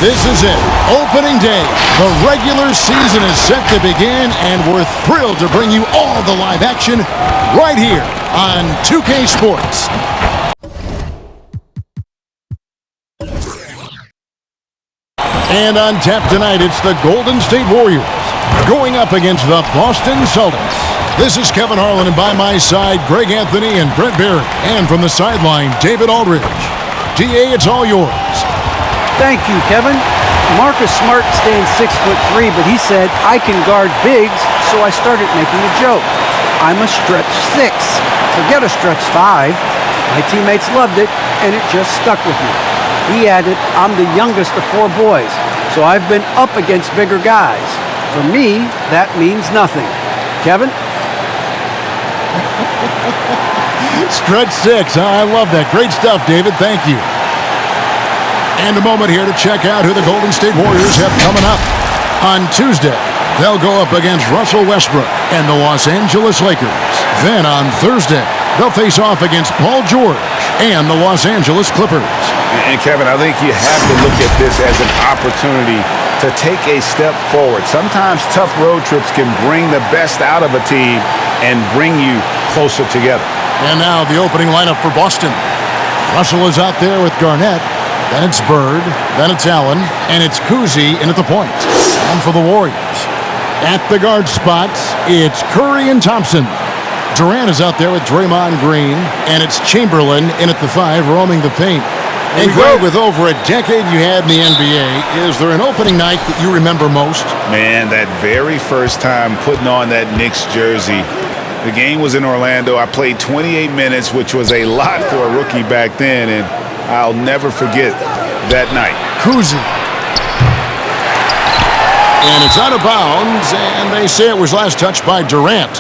This is it. Opening day. The regular season is set to begin, and we're thrilled to bring you all the live action right here on 2K Sports. And on tap tonight, it's the Golden State Warriors going up against the Boston Celtics. This is Kevin Harlan, and by my side, Greg Anthony and Brent Barry. And from the sideline, David Aldridge. DA, it's all yours. Thank you, Kevin. Marcus Smart stands 6'3", but he said, I can guard bigs, so I started making a joke. I'm a stretch 6. Forget a stretch 5. My teammates loved it, and it just stuck with me. He added, I'm the youngest of 4 boys, so I've been up against bigger guys. For me, that means nothing. Kevin? Stretch 6, huh? I love that. Great stuff, David. Thank you. And a moment here to check out who the Golden State Warriors have coming up. On Tuesday, they'll go up against Russell Westbrook and the Los Angeles Lakers. Then on Thursday, they'll face off against Paul George and the Los Angeles Clippers. And Kevin, I think you have to look at this as an opportunity to take a step forward. Sometimes tough road trips can bring the best out of a team and bring you closer together. And now the opening lineup for Boston. Russell is out there with Garnett. Then it's Bird, then it's Allen, and it's Kuzi in at the point. And for the Warriors, at the guard spots, it's Curry and Thompson. Durant is out there with Draymond Green, and it's Chamberlain in at the 5, roaming the paint. And Greg, with over a decade you had in the NBA, is there an opening night that you remember most? Man, that very first time putting on that Knicks jersey. The game was in Orlando. I played 28 minutes, which was a lot for a rookie back then, and I'll never forget that night. Kuzi. And it's out of bounds, and they say it was last touched by Durant.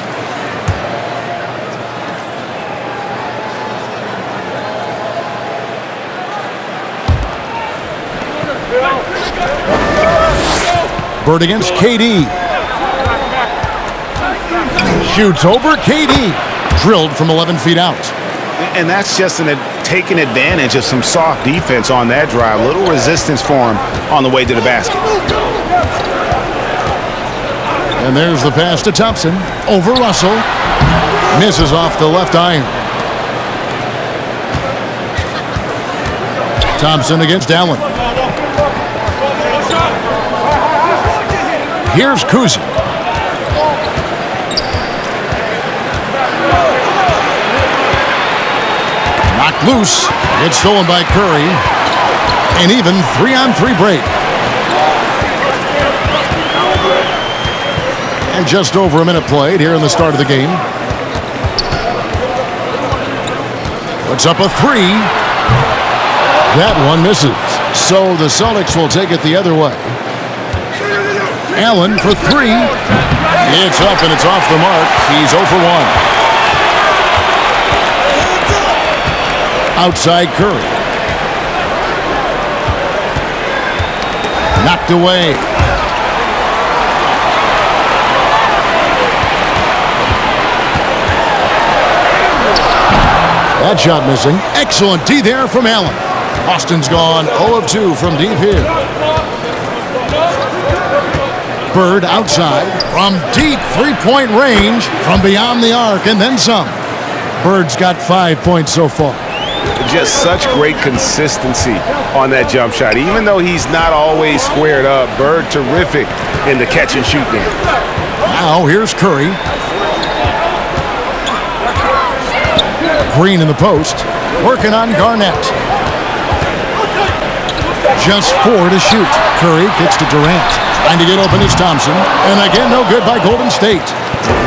Bird against KD. Shoots over KD. Drilled from 11 feet out. And that's just taking advantage of some soft defense on that drive. Little resistance for him on the way to the basket. And there's the pass to Thompson. Over Russell. Misses off the left iron. Thompson against Allen. Here's Kuzi. Knocked loose. It's stolen by Curry. An even 3-on-3 break. And just over a minute played here in the start of the game. Puts up a 3. That one misses. So the Celtics will take it the other way. Allen for 3. It's up and it's off the mark. He's 0 for 1. Outside Curry. Knocked away. That shot missing. Excellent D there from Allen. Boston's gone 0 of 2 from deep here. Bird outside from deep three-point range from beyond the arc and then some. Bird's got 5 points so far. Just such great consistency on that jump shot. Even though he's not always squared up, Bird terrific in the catch and shoot game. Now here's Curry. Green in the post. Working on Garnett. Just 4 to shoot. Curry kicks to Durant. Trying to get open is Thompson. And again, no good by Golden State.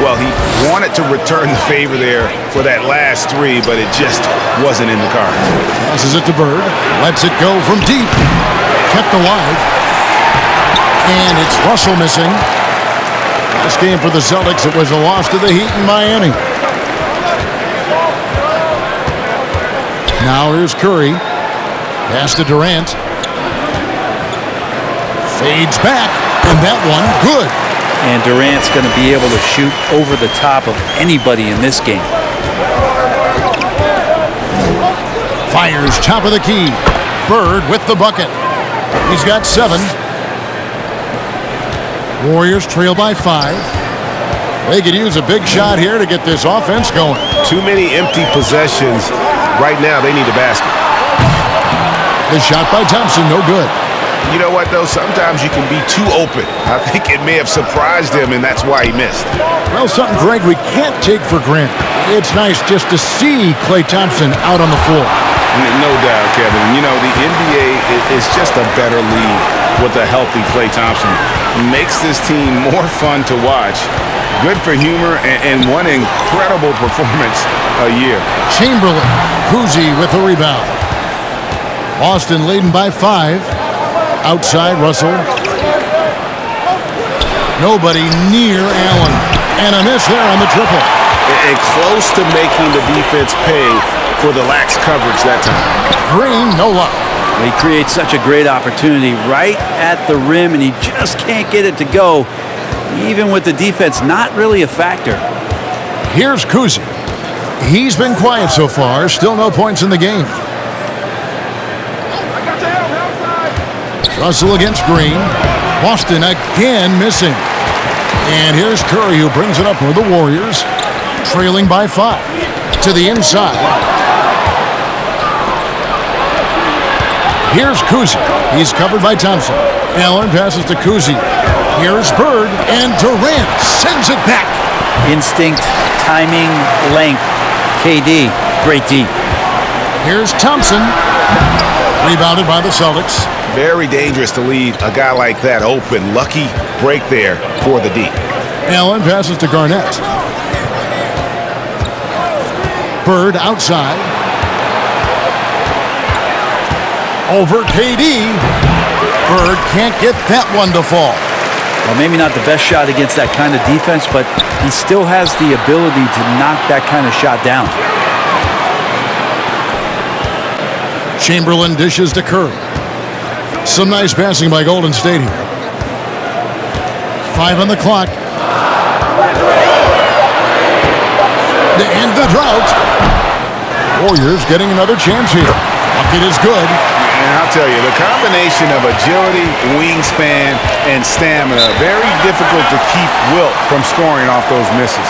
Well, he wanted to return the favor there for that last 3, but it just wasn't in the cards. Passes it to Bird. Lets it go from deep. Kept alive. And it's Russell missing. Last game for the Celtics, it was a loss to the Heat in Miami. Now here's Curry. Pass to Durant. Fades back. And that one, good. And Durant's going to be able to shoot over the top of anybody in this game. Fires top of the key. Bird with the bucket. He's got 7. Warriors trail by 5. They could use a big shot here to get this offense going. Too many empty possessions. Right now, they need a basket. The shot by Thompson, no good. You know what, though? Sometimes you can be too open. I think it may have surprised him, and that's why he missed. Well, something, Greg, we can't take for granted. It's nice just to see Klay Thompson out on the floor. No doubt, Kevin. You know, the NBA is just a better league with a healthy Klay Thompson. Makes this team more fun to watch. Good for humor and one incredible performance a year. Chamberlain, Kuzi with the rebound. Boston leading by 5. Outside, Russell. Nobody near Allen. And a miss there on the triple. And close to making the defense pay for the lax coverage that time. Green, no luck. He creates such a great opportunity right at the rim, and he just can't get it to go, even with the defense not really a factor. Here's Kuzi. He's been quiet so far. Still no points in the game. Russell against Green. Boston again missing. And here's Curry, who brings it up for the Warriors. Trailing by 5. To the inside. Here's Kuzi. He's covered by Thompson. Allen passes to Kuzi. Here's Bird, and Durant sends it back. Instinct, timing, length. KD, great D. Here's Thompson. Rebounded by the Celtics. Very dangerous to leave a guy like that open. Lucky break there for the D. Allen passes to Garnett. Bird outside. Over KD. Bird can't get that one to fall. Well, maybe not the best shot against that kind of defense, but he still has the ability to knock that kind of shot down. Chamberlain dishes to Curry. Some nice passing by Golden State here. 5 on the clock. To end the drought. Warriors getting another chance here. Bucket is good. And I'll tell you, the combination of agility, wingspan, and stamina, very difficult to keep Wilt from scoring off those misses.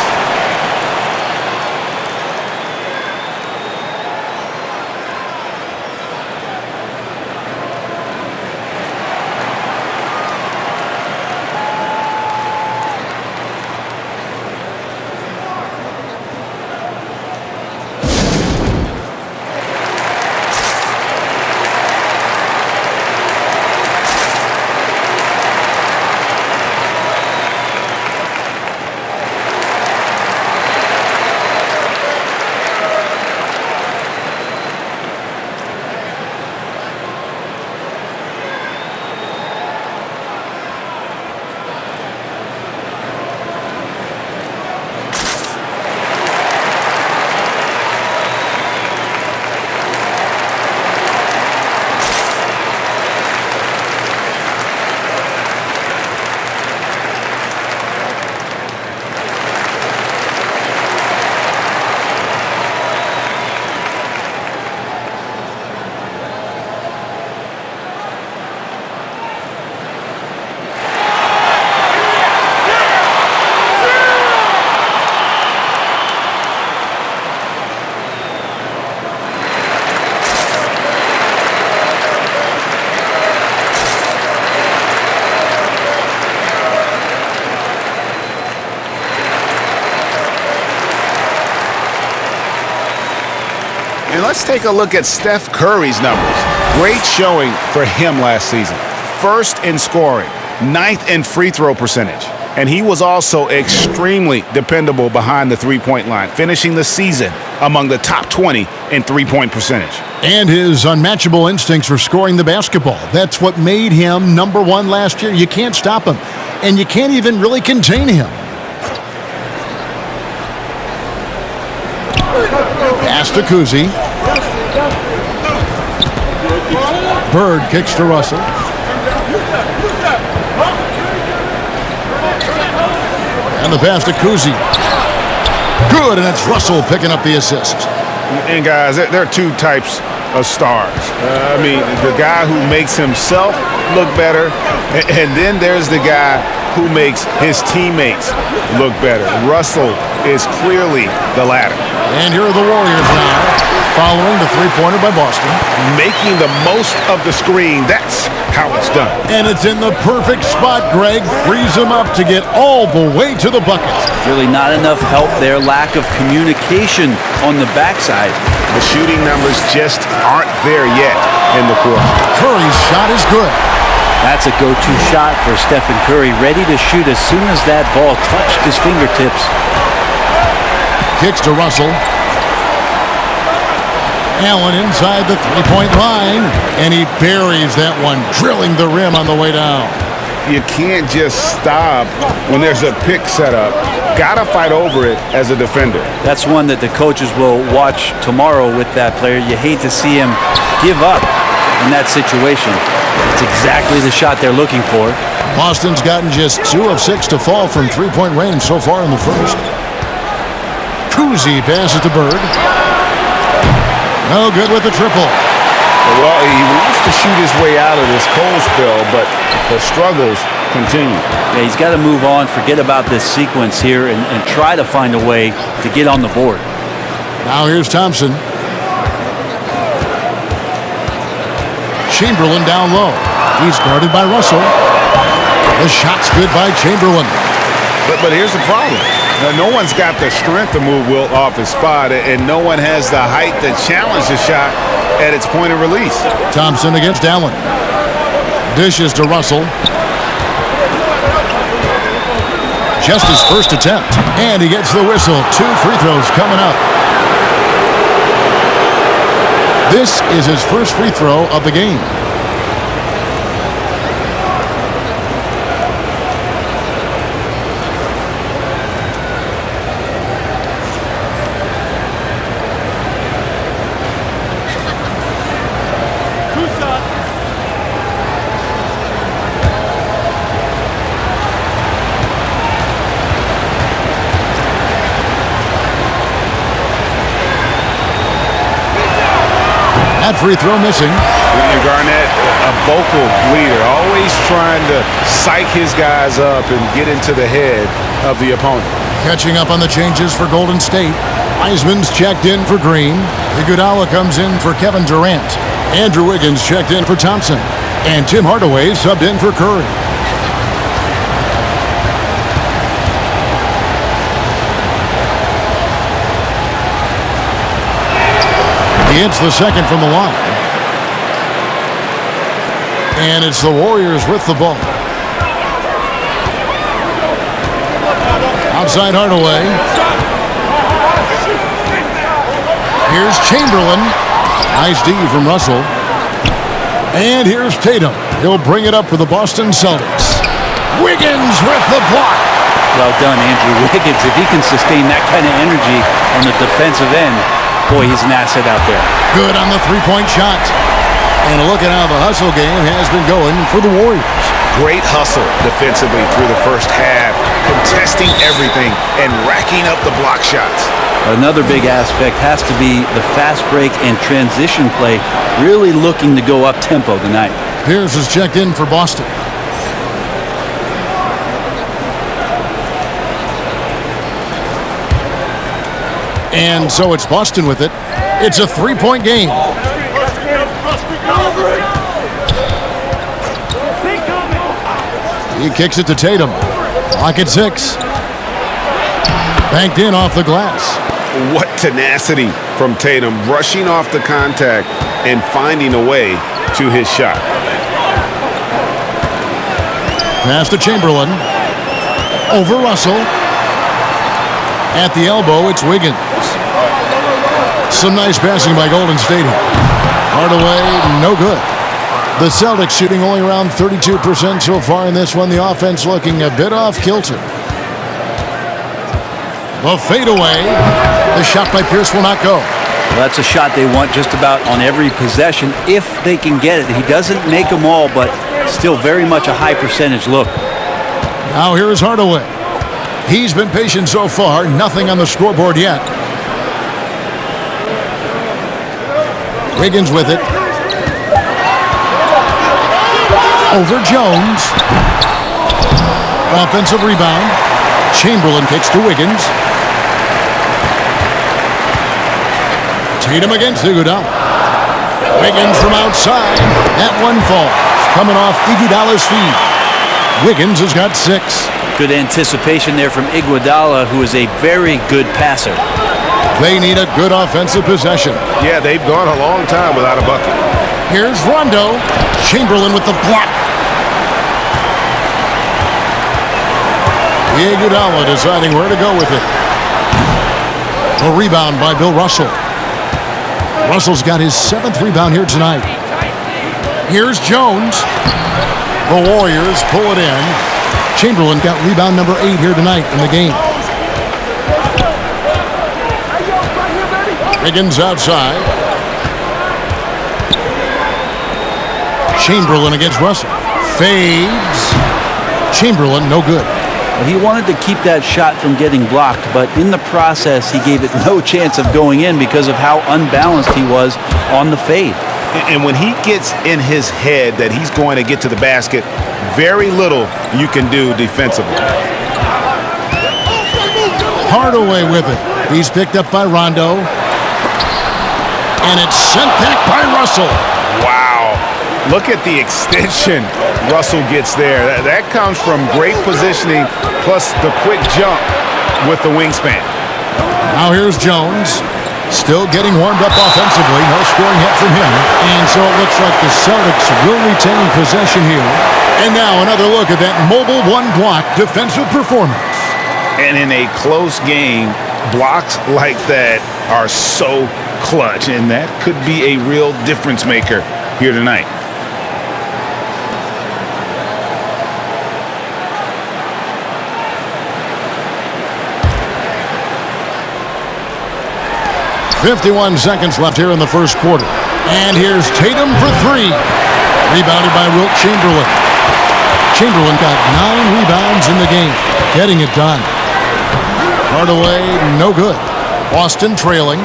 And let's take a look at Steph Curry's numbers. Great showing for him last season. First in scoring, 9th in free throw percentage. And he was also extremely dependable behind the three-point line, finishing the season among the top 20 in three-point percentage. And his unmatchable instincts for scoring the basketball. That's what made him number 1 last year. You can't stop him. And you can't even really contain him. Pass to Kuzi. Bird kicks to Russell. And the pass to Kuzi. Good, and it's Russell picking up the assist. And guys, there are two types of stars. I mean, the guy who makes himself look better, and then there's the guy who makes his teammates look better. Russell is clearly the latter. And here are the Warriors now, following the three-pointer by Boston. Making the most of the screen, that's how it's done. And it's in the perfect spot, Greg. Frees him up to get all the way to the bucket. Really not enough help there. Lack of communication on the backside. The shooting numbers just aren't there yet in the quarter. Curry's shot is good. That's a go-to shot for Stephen Curry, ready to shoot as soon as that ball touched his fingertips. Kicks to Russell. Allen inside the three-point line, and he buries that one, drilling the rim on the way down. You can't just stop when there's a pick set up. Gotta fight over it as a defender. That's one that the coaches will watch tomorrow with that player. You hate to see him give up in that situation. It's exactly the shot they're looking for. Boston's gotten just 2 of 6 to fall from three-point range so far in the first. Kuzi passes to Bird. No good with the triple. Well, he wants to shoot his way out of this cold spell, but the struggles continue. Yeah, he's got to move on, forget about this sequence here, and try to find a way to get on the board. Now here's Thompson. Chamberlain down low. He's guarded by Russell. The shot's good by Chamberlain. But here's the problem. No one's got the strength to move Wilt off his spot, and no one has the height to challenge the shot at its point of release. Thompson against Allen. Dishes to Russell. Just his first attempt. And he gets the whistle. 2 free throws coming up. This is his first free throw of the game. That free throw missing. Garnett, a vocal leader, always trying to psych his guys up and get into the head of the opponent. Catching up on the changes for Golden State. Wiseman's checked in for Green. Iguodala comes in for Kevin Durant. Andrew Wiggins checked in for Thompson. And Tim Hardaway subbed in for Curry. He hits the second from the line. And it's the Warriors with the ball. Outside Hardaway. Here's Chamberlain. Nice D from Russell. And here's Tatum. He'll bring it up for the Boston Celtics. Wiggins with the block. Well done, Andrew Wiggins. If he can sustain that kind of energy on the defensive end, boy, he's an asset out there. Good on the three-point shot. And look at how the hustle game has been going for the Warriors. Great hustle defensively through the first half, contesting everything and racking up the block shots. Another big aspect has to be the fast break and transition play, really looking to go up-tempo tonight. Pierce is checked in for Boston. And so it's Boston with it. It's a three-point game. He kicks it to Tatum. Clock at 6. Banked in off the glass. What tenacity from Tatum, brushing off the contact and finding a way to his shot. Pass to Chamberlain. Over Russell. At the elbow, it's Wiggins. Some nice passing by Golden State here. Hardaway, no good. The Celtics shooting only around 32% so far in this one. The offense looking a bit off kilter. The fadeaway. The shot by Pierce will not go. Well, that's a shot they want just about on every possession if they can get it. He doesn't make them all, but still very much a high percentage look. Now here is Hardaway. He's been patient so far. Nothing on the scoreboard yet. Wiggins with it. Over Jones. Offensive rebound. Chamberlain kicks to Wiggins. Tatum against Iguodala. Wiggins from outside. That one falls. Coming off Iguodala's feet. Wiggins has got 6. Good anticipation there from Iguodala, who is a very good passer. They need a good offensive possession. Yeah, they've gone a long time without a bucket. Here's Rondo. Chamberlain with the block. Iguodala deciding where to go with it. A rebound by Bill Russell. Russell's got his 7th rebound here tonight. Here's Jones. The Warriors pull it in. Chamberlain got rebound number 8 here tonight in the game. Wiggins outside. Chamberlain against Russell. Fades. Chamberlain, no good. Well, he wanted to keep that shot from getting blocked, but in the process, he gave it no chance of going in because of how unbalanced he was on the fade. And when he gets in his head that he's going to get to the basket, very little you can do defensively. Hardaway with it. He's picked up by Rondo. And it's sent back by Russell. Wow. Look at the extension Russell gets there. That comes from great positioning plus the quick jump with the wingspan. Now here's Jones. Still getting warmed up offensively. No scoring hit from him. And so it looks like the Celtics will retain possession here. And now another look at that mobile one-block defensive performance. And in a close game, blocks like that are so clutch. And that could be a real difference maker here tonight. .51 seconds left here in the first quarter. And here's Tatum for 3. Rebounded by Wilt Chamberlain. Chamberlain got 9 rebounds in the game. Getting it done. Hardaway, no good. Boston trailing.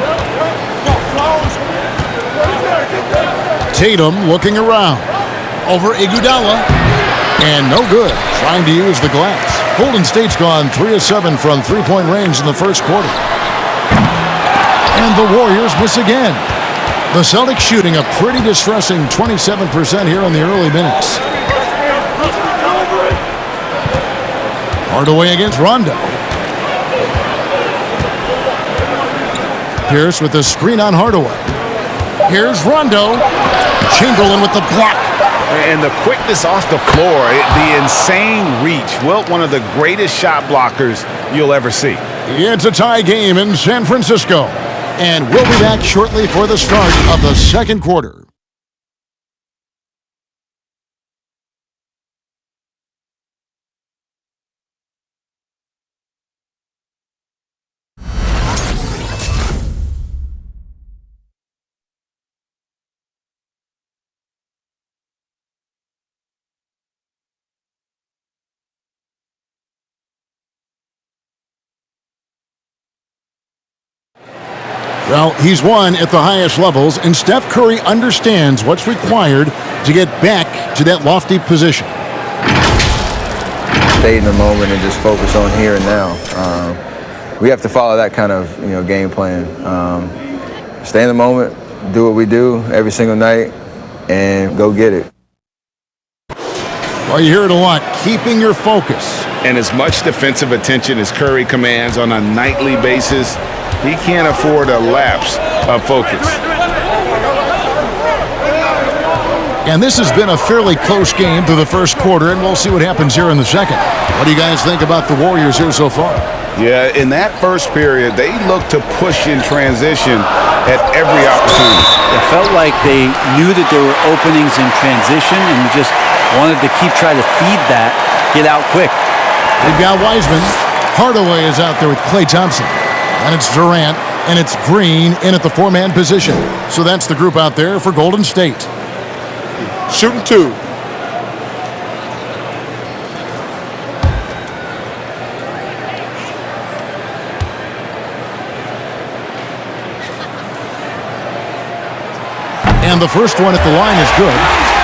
Tatum looking around. Over Iguodala. And no good. Trying to use the glass. Golden State's gone 3 of 7 from three-point range in the first quarter. And the Warriors miss again. The Celtics shooting a pretty distressing 27% here in the early minutes. Hardaway against Rondo. Pierce with the screen on Hardaway. Here's Rondo. Chamberlain with the block. And the quickness off the floor, the insane reach. Wilt, one of the greatest shot blockers you'll ever see. It's a tie game in San Francisco. And we'll be back shortly for the start of the second quarter. Well, he's won at the highest levels, and Steph Curry understands what's required to get back to that lofty position. Stay in the moment and just focus on here and now. We have to follow that kind of game plan. Stay in the moment, do what we do every single night, and go get it. Well, you hear it a lot, keeping your focus. And as much defensive attention as Curry commands on a nightly basis, he can't afford a lapse of focus. And this has been a fairly close game through the first quarter, and we'll see what happens here in the second. What do you guys think about the Warriors here so far? Yeah, in that first period, they looked to push in transition at every opportunity. It felt like they knew that there were openings in transition and just wanted to keep trying to feed that, get out quick. They've got Wiseman. Hardaway is out there with Klay Thompson. And it's Durant, and it's Green in at the 4-man position. So that's the group out there for Golden State. Shooting 2. And the first one at the line is good.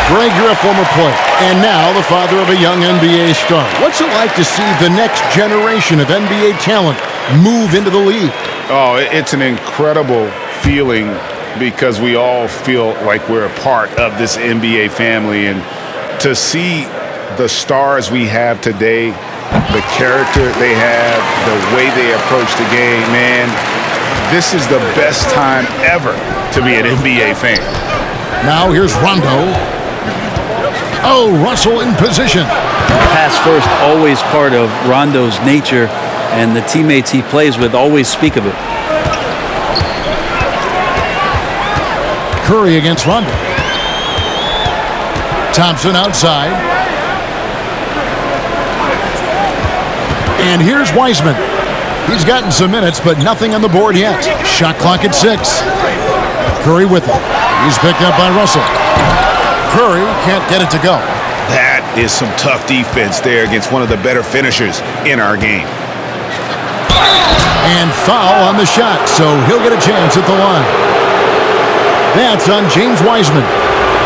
Greg, you're a former player, and now the father of a young NBA star. What's it like to see the next generation of NBA talent move into the league? Oh, it's an incredible feeling because we all feel like we're a part of this NBA family. And to see the stars we have today, the character they have, the way they approach the game, man, this is the best time ever to be an NBA fan. Now here's Rondo. Oh, Russell in position. Pass first, always part of Rondo's nature, and the teammates he plays with always speak of it. Curry against Rondo. Thompson outside. And here's Wiseman. He's gotten some minutes, but nothing on the board yet. Shot clock at 6. Curry with it. He's picked up by Russell. Curry can't get it to go. That is some tough defense there against one of the better finishers in our game. And foul on the shot, so he'll get a chance at the line. That's on James Wiseman.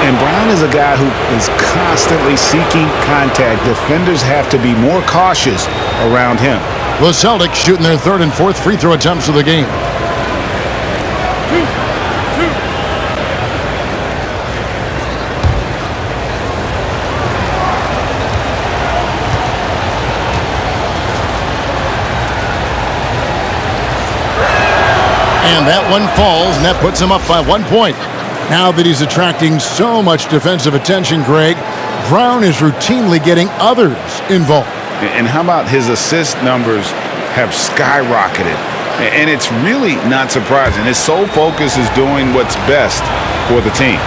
And Brown is a guy who is constantly seeking contact. Defenders have to be more cautious around him. The Celtics shooting their third and fourth free throw attempts of the game. And that one falls, and that puts him up by 1 point. Now that he's attracting so much defensive attention, Greg, Brown is routinely getting others involved. And how about his assist numbers have skyrocketed? And it's really not surprising. His sole focus is doing what's best for the team.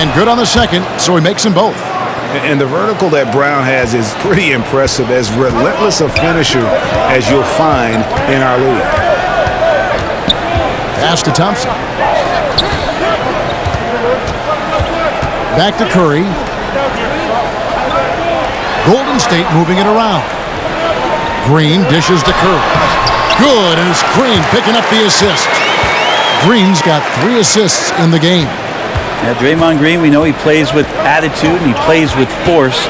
And good on the second, so he makes them both. And the vertical that Brown has is pretty impressive, as relentless a finisher as you'll find in our league. Pass to Thompson. Back to Curry. Golden State moving it around. Green dishes to Curry. Good, and it's Green picking up the assist. Green's got 3 assists in the game. Yeah, Draymond Green, we know he plays with attitude and he plays with force.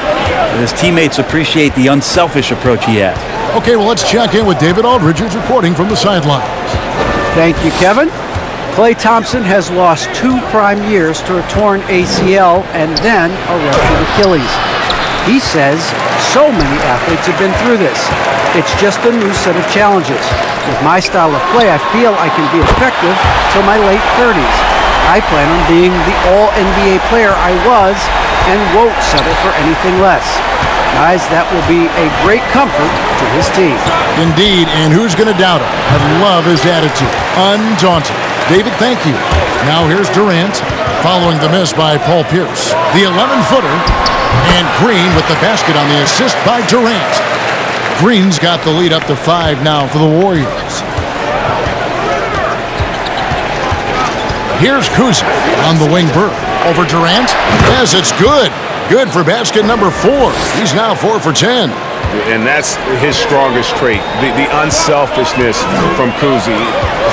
His teammates appreciate the unselfish approach he has. Okay, well, let's check in with David Aldridge, who's reporting from the sidelines. Thank you, Kevin. Klay Thompson has lost 2 prime years to a torn ACL and then a ruptured Achilles. He says so many athletes have been through this. It's just a new set of challenges. With my style of play, I feel I can be effective till my late 30s. I plan on being the all-NBA player I was and won't settle for anything less. Guys, that will be a great comfort to his team. Indeed, and who's going to doubt him? I love his attitude. Undaunted. David, thank you. Now here's Durant, following the miss by Paul Pierce. The 11-footer, and Green with the basket on the assist by Durant. Green's got the lead up to 5 now for the Warriors. Here's Kuzma on the wing Bird. Over Durant. Yes, it's good. Good for basket number 4. He's now 4 for 10. And that's his strongest trait, the unselfishness from Kuzma.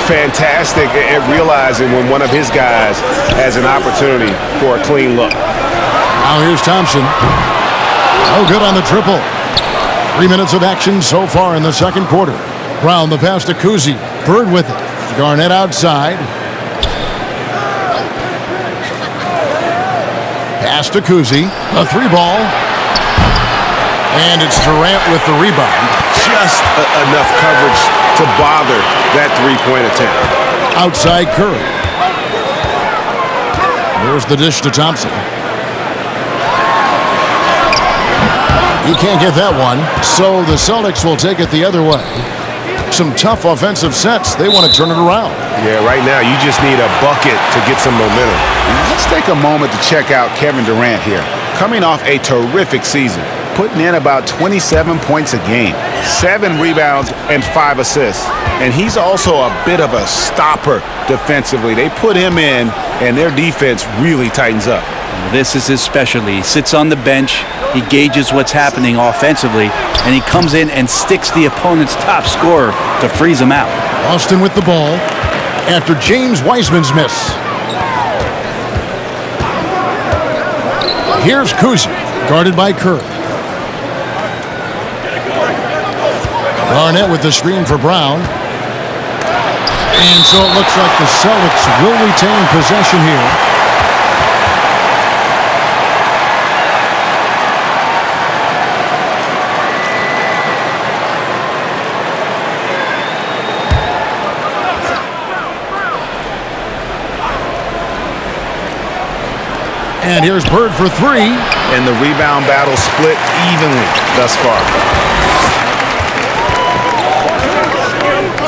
Fantastic at realizing when one of his guys has an opportunity for a clean look. Now here's Thompson. Oh, good on the triple. 3 minutes of action so far in the second quarter. Brown the pass to Kuzma. Bird with it. Garnett outside. Pass to Kuzma. A 3-ball. And it's Durant with the rebound. Just enough coverage to bother that three-point attempt. Outside Curry. There's the dish to Thompson. He can't get that one, so the Celtics will take it the other way. Some tough offensive sets. They want to turn it around. Yeah, right now you just need a bucket to get some momentum. Let's take a moment to check out Kevin Durant here. Coming off a terrific season, putting in about 27 points a game, 7 rebounds and 5 assists. And he's also a bit of a stopper defensively. They put him in, and their defense really tightens up. This is his specialty. He sits on the bench, he gauges what's happening offensively, and he comes in and sticks the opponent's top scorer to freeze him out. Boston with the ball after James Wiseman's miss. Here's Kuzi, guarded by Curry. Garnett with the screen for Brown. And so it looks like the Celtics will retain possession here. And here's Bird for three. And the rebound battle split evenly thus far.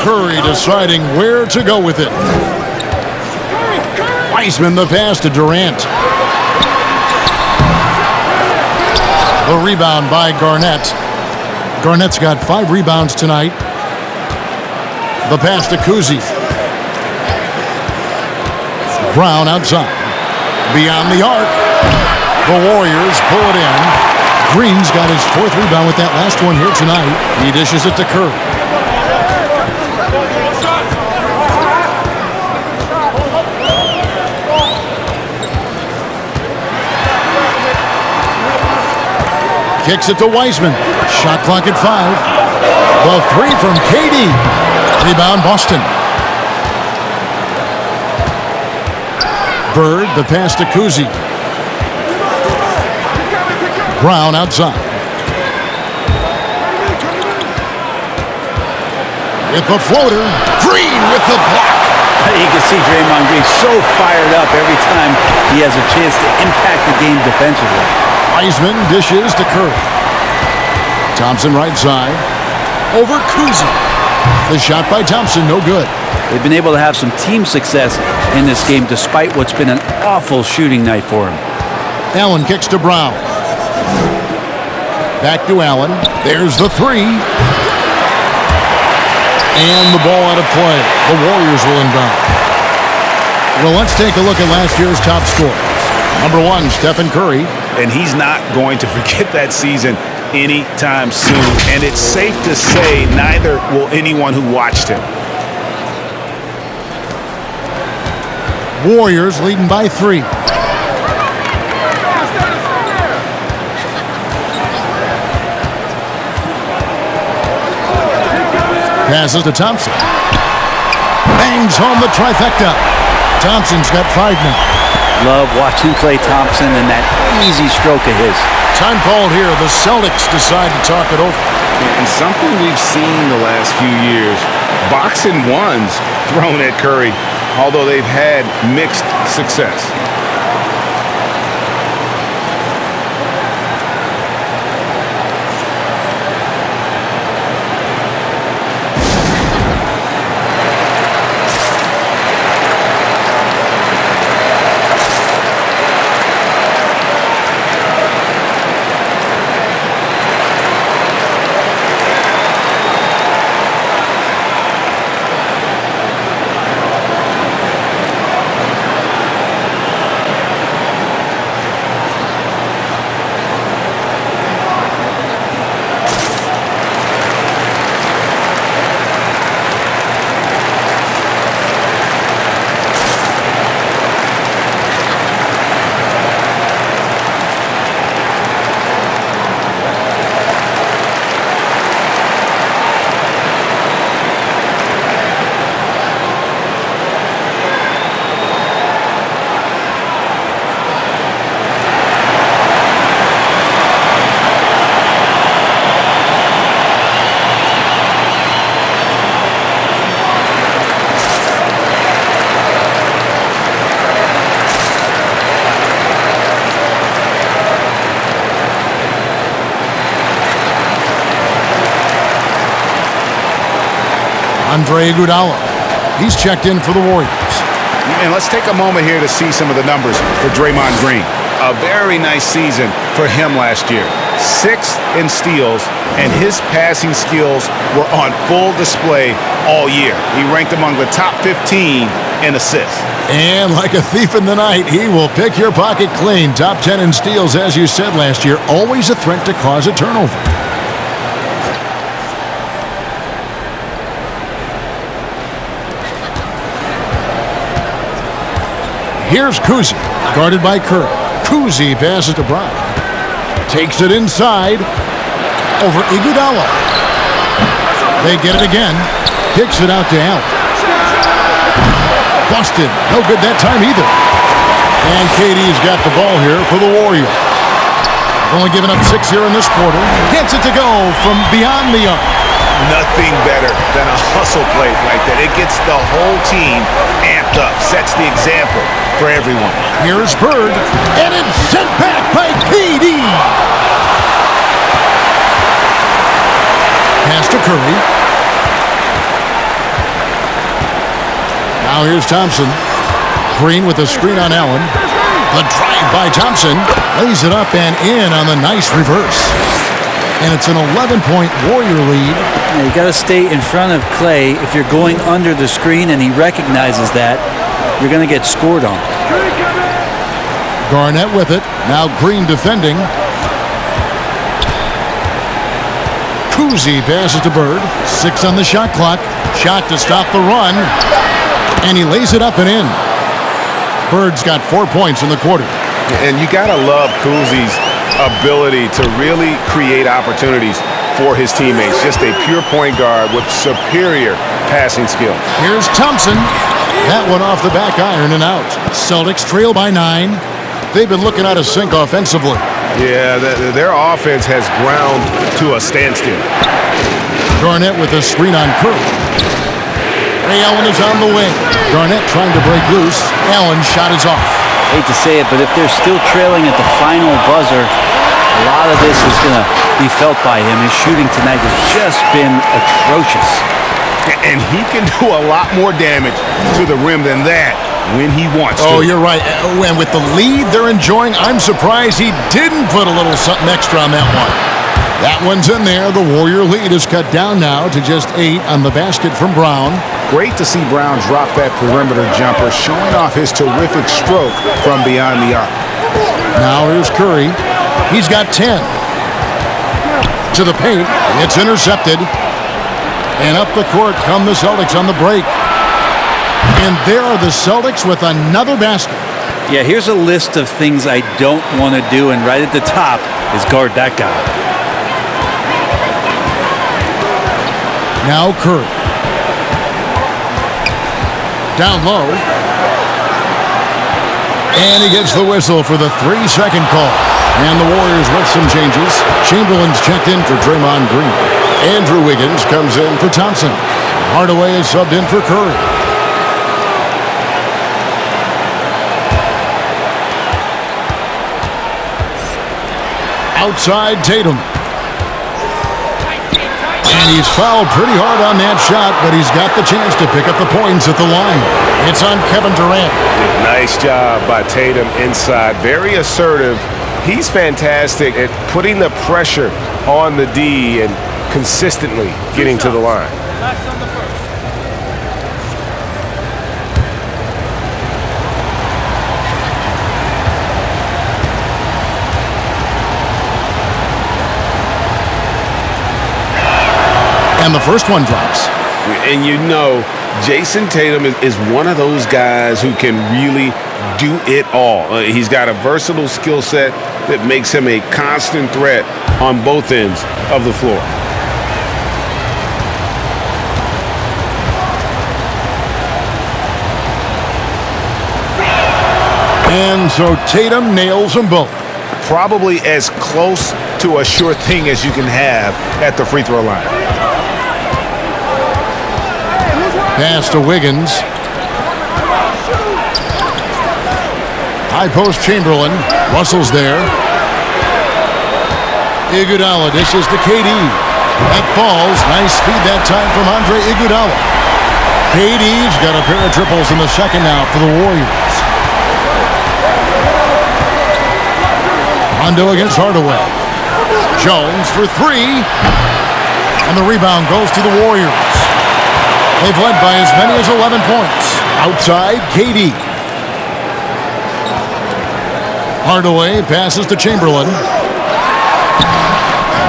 Curry deciding where to go with it. Wiseman the pass to Durant. The rebound by Garnett. Garnett's got 5 rebounds tonight. The pass to Kuzi. Brown outside. Beyond the arc. The Warriors pull it in. Green's got his 4th rebound with that last one here tonight. He dishes it to Curry. Kicks it to Wiseman. Shot clock at 5. The 3 from KD. Rebound Boston. Bird, the pass to Kuzi. Brown outside. With the floater. Green with the block. You can see Draymond Green so fired up every time he has a chance to impact the game defensively. Wiseman dishes to Curry. Thompson right side. Over Kuzi. The shot by Thompson, no good. They've been able to have some team success in this game despite what's been an awful shooting night for him. Allen kicks to Brown. Back to Allen. There's the 3. And the ball out of play. The Warriors will inbound. Well, let's take a look at last year's top scorers. Number 1, Stephen Curry. And he's not going to forget that season anytime soon. And it's safe to say neither will anyone who watched him. Warriors leading by 3. Passes to Thompson. Bangs home the trifecta. Thompson's got 5 now. Love watching Klay Thompson and that easy stroke of his. Time called here. The Celtics decide to talk it over. And something we've seen the last few years, boxing ones thrown at Curry, although they've had mixed success. Andre Iguodala. He's checked in for the Warriors. And let's take a moment here to see some of the numbers for Draymond Green. A very nice season for him last year. 6th in steals, and his passing skills were on full display all year. He ranked among the top 15 in assists. And like a thief in the night, he will pick your pocket clean. Top 10 in steals, as you said last year. Always a threat to cause a turnover. Here's Kuzi, guarded by Curry. Kuzi passes to Brown. Takes it inside. Over Iguodala. They get it again. Kicks it out to Allen. Busted. No good that time either. And KD's got the ball here for the Warriors. Only giving up 6 here in this quarter. Gets it to go from beyond the arc. Nothing better than a hustle play like that. It gets the whole team amped up, sets the example for everyone. Here's Bird, and it's sent back by KD. Pass to Curry. Now here's Thompson. Green with a screen on Allen. The drive by Thompson. Lays it up and in on the nice reverse. And it's an 11-point Warrior lead. You got to stay in front of Clay. If you're going under the screen and he recognizes that, you're going to get scored on. Garnett with it. Now Green defending. Kuzi passes to Bird. 6 on the shot clock. Shot to stop the run. And he lays it up and in. Bird's got 4 points in the quarter. And you got to love Kuzi's ability to really create opportunities for his teammates. Just a pure point guard with superior passing skill. Here's Thompson. That one off the back iron and out. Celtics trail by 9. They've been looking out of sync offensively. Yeah, their offense has ground to a standstill. Garnett with a screen on Curry. Ray Allen is on the wing. Garnett trying to break loose. Allen's shot is off. Hate to say it, but if they're still trailing at the final buzzer, a lot of this is going to be felt by him. His shooting tonight has just been atrocious. And he can do a lot more damage to the rim than that when he wants to. Oh, you're right. And with the lead they're enjoying, I'm surprised he didn't put a little something extra on that one. That one's in there. The Warrior lead is cut down now to just 8 on the basket from Brown. Great to see Brown drop that perimeter jumper, showing off his terrific stroke from beyond the arc. Now here's Curry. He's got 10. To the paint. It's intercepted. And up the court come the Celtics on the break. And there are the Celtics with another basket. Yeah, here's a list of things I don't want to do, and right at the top is guard that guy. Now Curry. Down low. And he gets the whistle for the 3-second call. And the Warriors with some changes. Chamberlain's checked in for Draymond Green. Andrew Wiggins comes in for Thompson. Hardaway is subbed in for Curry. Outside Tatum. And he's fouled pretty hard on that shot, but he's got the chance to pick up the points at the line. It's on Kevin Durant. Nice job by Tatum inside. Very assertive. He's fantastic at putting the pressure on the D and consistently getting to the line. And the first one drops. And you know, Jason Tatum is one of those guys who can really do it all. He's got a versatile skill set that makes him a constant threat on both ends of the floor. And so Tatum nails them both. Probably as close to a sure thing as you can have at the free throw line. Pass to Wiggins. High post Chamberlain. Russell's there. Iguodala dishes to KD. That falls. Nice feed that time from Andre Iguodala. KD's got a pair of triples in the second now for the Warriors. Rondo against Hardaway. Jones for 3. And the rebound goes to the Warriors. They've led by as many as 11 points. Outside, KD. Hardaway passes to Chamberlain.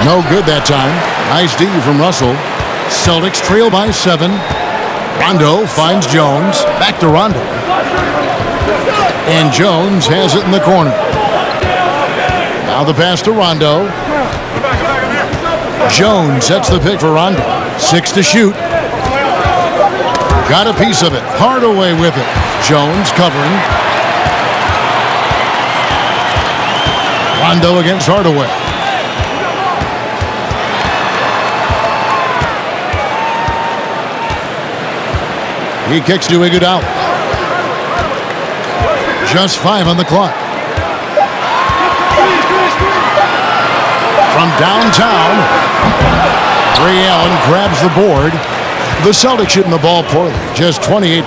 No good that time. Nice D from Russell. Celtics trail by 7. Rondo finds Jones. Back to Rondo. And Jones has it in the corner. Now the pass to Rondo. Jones sets the pick for Rondo. 6 to shoot. Got a piece of it. Hardaway with it. Jones covering. Rondo against Hardaway. He kicks to Iguodala. Just 5 on the clock. From downtown, Ray Allen grabs the board. The Celtics shooting the ball poorly, just 28%.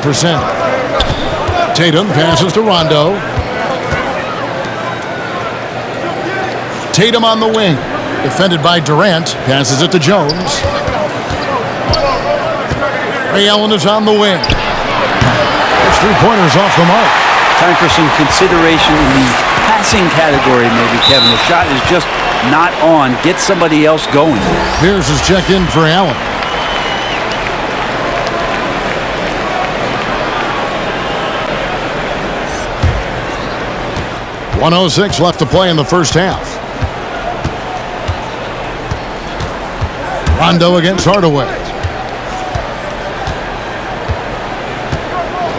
Tatum passes to Rondo. Tatum on the wing, defended by Durant, passes it to Jones. Ray Allen is on the wing. There's 3-pointers off the mark. Time for some consideration in the passing category, maybe, Kevin. The shot is just not on. Get somebody else going. Pierce is checked in for Allen. .106 left to play in the first half. Rondo against Hardaway.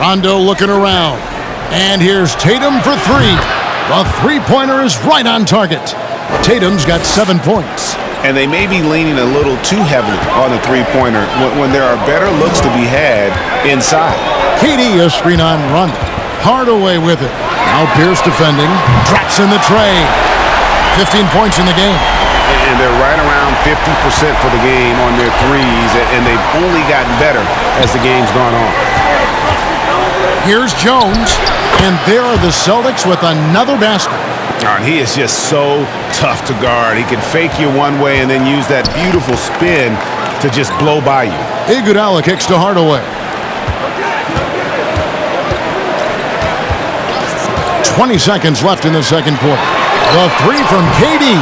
Rondo looking around. And here's Tatum for 3. The three-pointer is right on target. Tatum's got 7 points. And they may be leaning a little too heavily on the three-pointer when there are better looks to be had inside. KD a screen on Rondo. Hardaway with it. Now Pierce defending. Drops in the tray. 15 points in the game. And they're right around 50% for the game on their threes, and they've only gotten better as the game's gone on. Here's Jones, and there are the Celtics with another basket. And he is just so tough to guard. He can fake you one way and then use that beautiful spin to just blow by you. Iguodala kicks to Hardaway. 20 seconds left in the second quarter. The 3 from KD,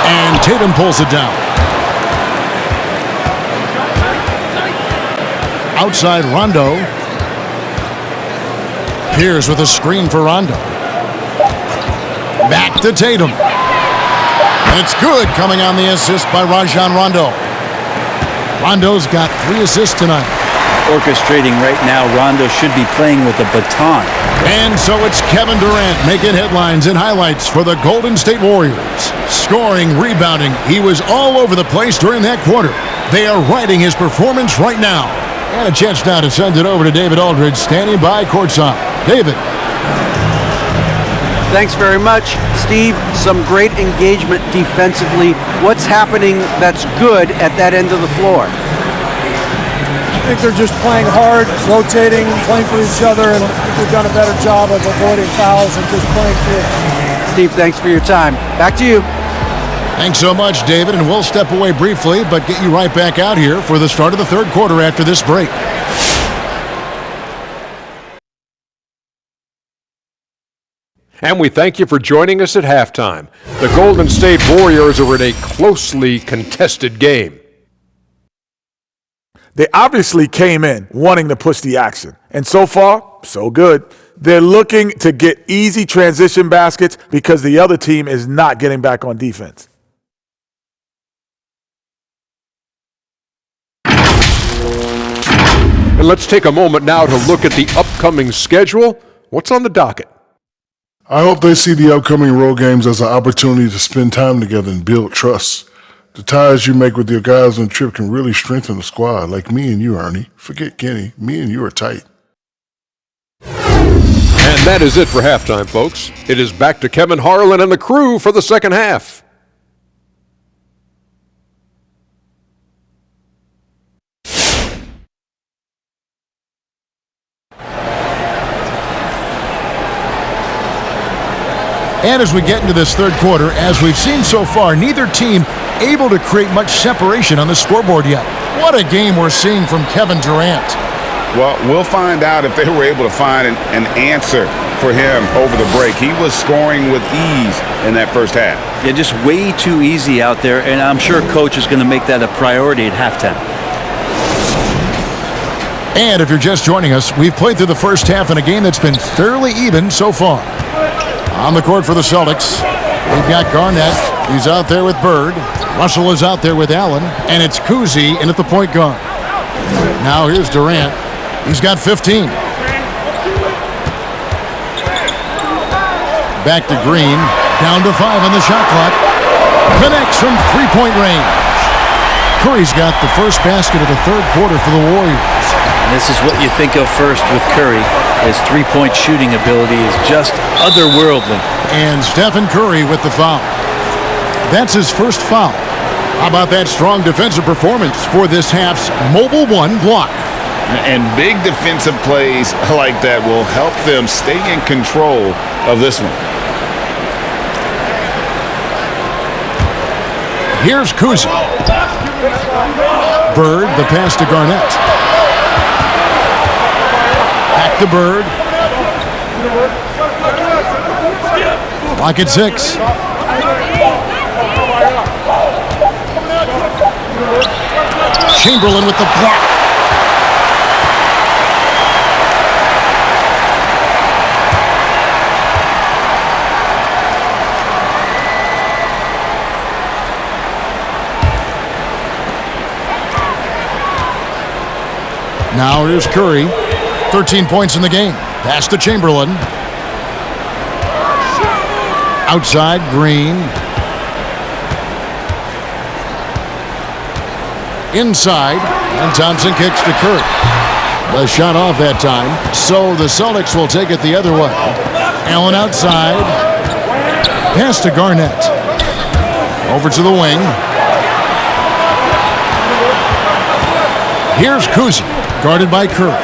and Tatum pulls it down. Outside Rondo. Pierce with a screen for Rondo. Back to Tatum. And it's good, coming on the assist by Rajon Rondo. Rondo's got 3 assists tonight. Orchestrating right now, Rondo should be playing with a baton. And so it's Kevin Durant making headlines and highlights for the Golden State Warriors. Scoring, rebounding, he was all over the place during that quarter. They are riding his performance right now. And a chance now to send it over to David Aldridge, standing by courtside. David. Thanks very much, Steve. Some great engagement defensively. What's happening that's good at that end of the floor? I think they're just playing hard, rotating, playing for each other, and I think we've done a better job of avoiding fouls and just playing through. Steve, thanks for your time. Back to you. Thanks so much, David, and we'll step away briefly, but get you right back out here for the start of the third quarter after this break. And we thank you for joining us at halftime. The Golden State Warriors are in a closely contested game. They obviously came in wanting to push the action. And so far, so good. They're looking to get easy transition baskets because the other team is not getting back on defense. And let's take a moment now to look at the upcoming schedule. What's on the docket? I hope they see the upcoming road games as an opportunity to spend time together and build trust. The ties you make with your guys on the trip can really strengthen the squad, like me and you, Ernie. Forget Kenny. Me and you are tight. And that is it for halftime, folks. It is back to Kevin Harlan and the crew for the second half. And as we get into this third quarter, as we've seen so far, neither team able to create much separation on the scoreboard yet. What a game we're seeing from Kevin Durant. Well, we'll find out if they were able to find an answer for him over the break. He was scoring with ease in that first half. Yeah, just way too easy out there, and I'm sure coach is going to make that a priority at halftime. And if you're just joining us, we've played through the first half in a game that's been fairly even so far. On the court for the Celtics, we've got Garnett. He's out there with Bird. Russell is out there with Allen. And it's Kuzi in at the point guard. Now here's Durant. He's got 15. Back to Green. Down to 5 on the shot clock. Connects from three-point range. Curry's got the first basket of the third quarter for the Warriors. And this is what you think of first with Curry. His three-point shooting ability is just otherworldly. And Stephen Curry with the foul. That's his first foul. How about that strong defensive performance for this half's Mobile One block? And big defensive plays like that will help them stay in control of this one. Here's Kuzi. Bird, the pass to Garnett. Back to Bird. Lock at 6. Chamberlain with the block. Now here's Curry. 13 points in the game. Pass to Chamberlain. Outside, Green. Inside, and Thompson kicks to Curry. The shot off that time, so the Celtics will take it the other way. Allen outside. Pass to Garnett. Over to the wing. Here's Kuzi, guarded by Curry.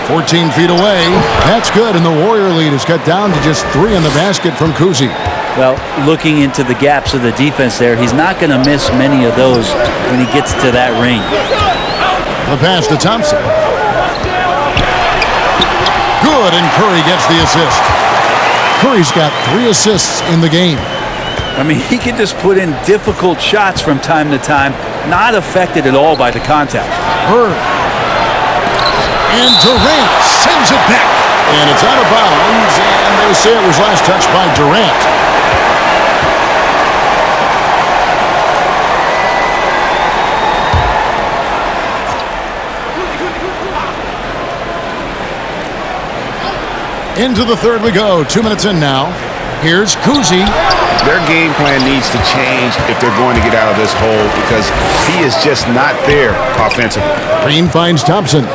14 feet away. That's good, and the Warrior lead is cut down to just 3 on the basket from Kuzi. Well, looking into the gaps of the defense there, he's not going to miss many of those when he gets to that range. The pass to Thompson. Good, and Curry gets the assist. Curry's got 3 assists in the game. I mean, he can just put in difficult shots from time to time, not affected at all by the contact. Bird. And Durant sends it back. And it's out of bounds, and they say it was last touched by Durant. Into the third we go. 2 minutes in now. Here's Kuzi. Their game plan needs to change if they're going to get out of this hole because he is just not there offensively. Green finds Thompson.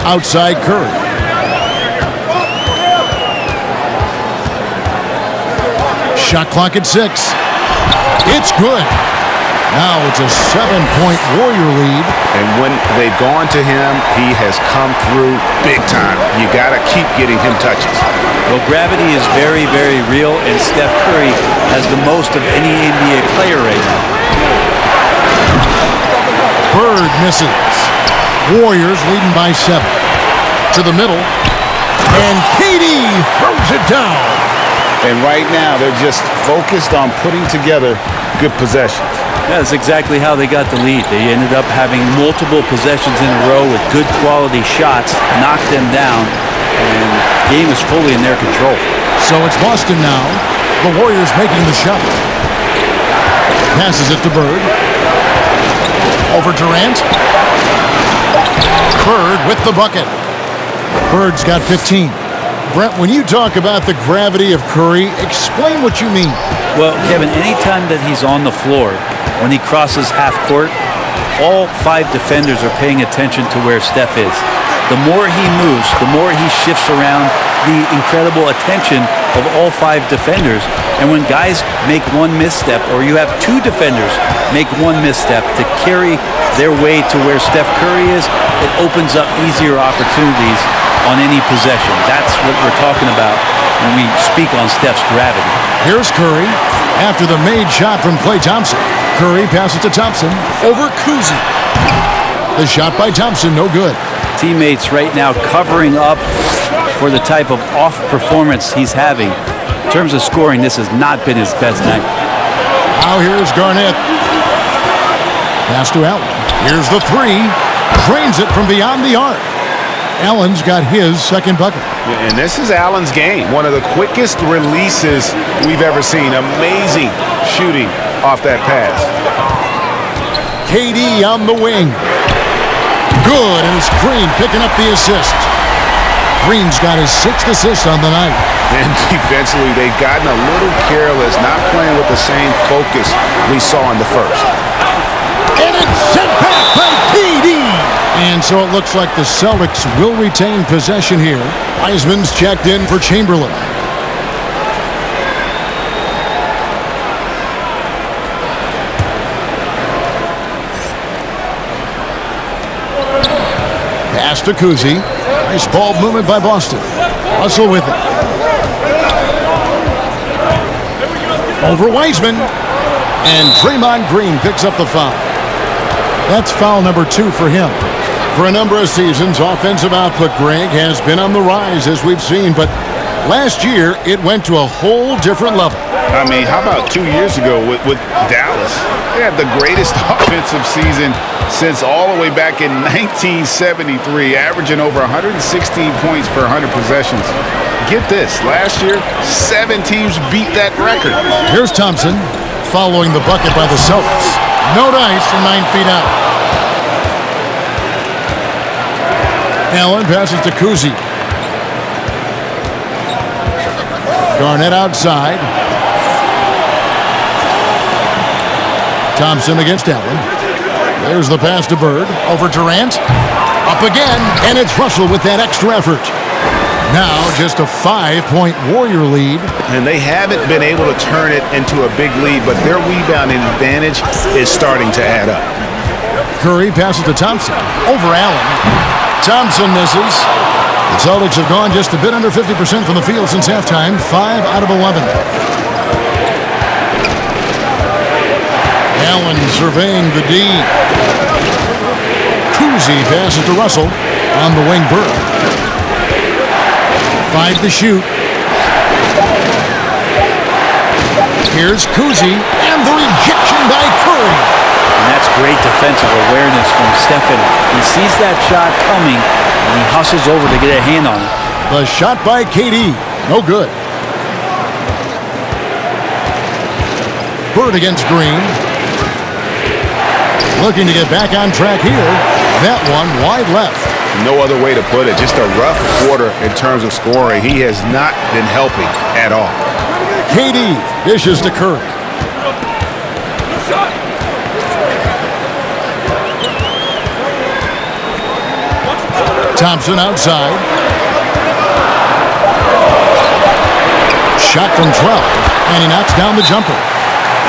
Outside Curry. Shot clock at 6. It's good. Now it's a 7-point Warrior lead. And when they've gone to him, he has come through big time. You got to keep getting him touches. Well, gravity is very, very real, and Steph Curry has the most of any NBA player right now. Bird misses. Warriors leading by 7. To the middle. And KD throws it down. And right now, they're just focused on putting together good possessions. Yeah, that's exactly how they got the lead. They ended up having multiple possessions in a row with good quality shots, knocked them down, and the game is fully in their control. So it's Boston now. The Warriors making the shot. Passes it to Bird. Over Durant. Bird with the bucket. Bird's got 15. Brent, when you talk about the gravity of Curry, explain what you mean. Well, Kevin, anytime that he's on the floor, when he crosses half court, all 5 defenders are paying attention to where Steph is. The more he moves, the more he shifts around, the incredible attention of all 5 defenders. And when guys make one misstep, or you have 2 defenders make one misstep to carry their way to where Steph Curry is, it opens up easier opportunities on any possession. That's what we're talking about when we speak on Steph's gravity. Here's Curry after the made shot from Klay Thompson. Curry passes to Thompson. Over Kuzi. The shot by Thompson, no good. Teammates right now covering up for the type of off performance he's having. In terms of scoring, this has not been his best night. Now here's Garnett. Pass to Allen. Here's the three. Drains it from beyond the arc. Allen's got his second bucket. And this is Allen's game. One of the quickest releases we've ever seen. Amazing shooting off that pass. KD on the wing. Good, and it's Green picking up the assist. Green's got his 6th assist on the night. And defensively, they've gotten a little careless, not playing with the same focus we saw in the first. And it's sent back by KD. And so it looks like the Celtics will retain possession here. Wiseman's checked in for Chamberlain. Pass to Kuzi. Nice ball movement by Boston. Russell with it. Over Wiseman. And Draymond Green picks up the foul. That's foul number 2 for him. For a number of seasons, offensive output, Greg, has been on the rise, as we've seen, but last year it went to a whole different level. I mean, how about 2 years ago with Dallas? They had the greatest offensive season since all the way back in 1973, averaging over 116 points per 100 possessions. Get this, last year, 7 teams beat that record. Here's Thompson following the bucket by the Celtics. No dice from 9 feet out. Allen passes to Kuzi. Garnett outside. Thompson against Allen. There's the pass to Bird. Over Durant. Up again. And it's Russell with that extra effort. Now just a 5-point Warrior lead. And they haven't been able to turn it into a big lead, but their rebounding advantage is starting to add up. Curry passes to Thompson. Over Allen. Thompson misses. The Celtics have gone just a bit under 50% from the field since halftime. 5 out of 11. Allen surveying the D. Kuzi passes to Russell. On the wing, Bird. 5 to shoot. Here's Kuzi, and the rejection by Curry. And that's great defensive awareness from Stephen. He sees that shot coming, and he hustles over to get a hand on it. The shot by KD. No good. Bird against Green. Looking to get back on track here. That one wide left. No other way to put it. Just a rough quarter in terms of scoring. He has not been helping at all. KD dishes to Curry. Thompson outside. Shot from 12, and he knocks down the jumper.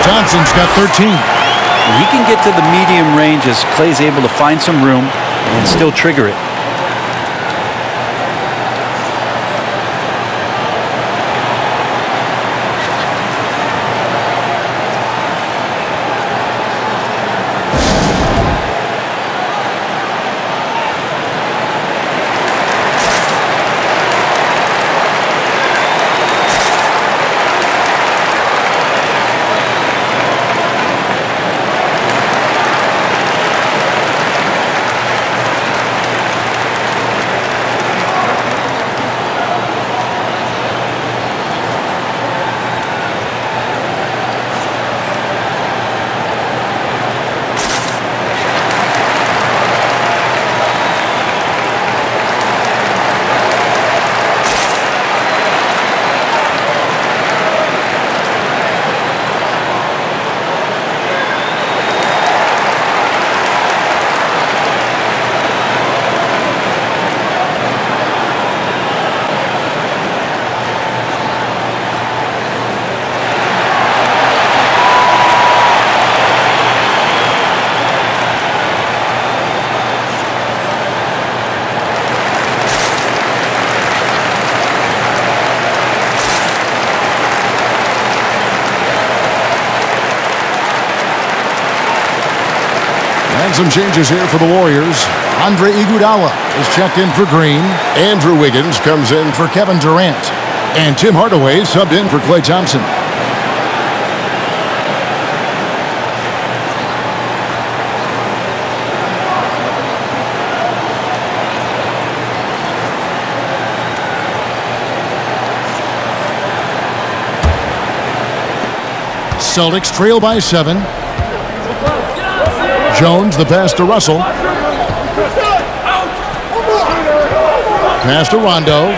Thompson's got 13. He can get to the medium range as Clay's able to find some room and still trigger it. And some changes here for the Warriors. Andre Iguodala is checked in for Green. Andrew Wiggins comes in for Kevin Durant. And Tim Hardaway subbed in for Klay Thompson. Celtics trail by 7. Jones, the pass to Russell. Pass to Rondo.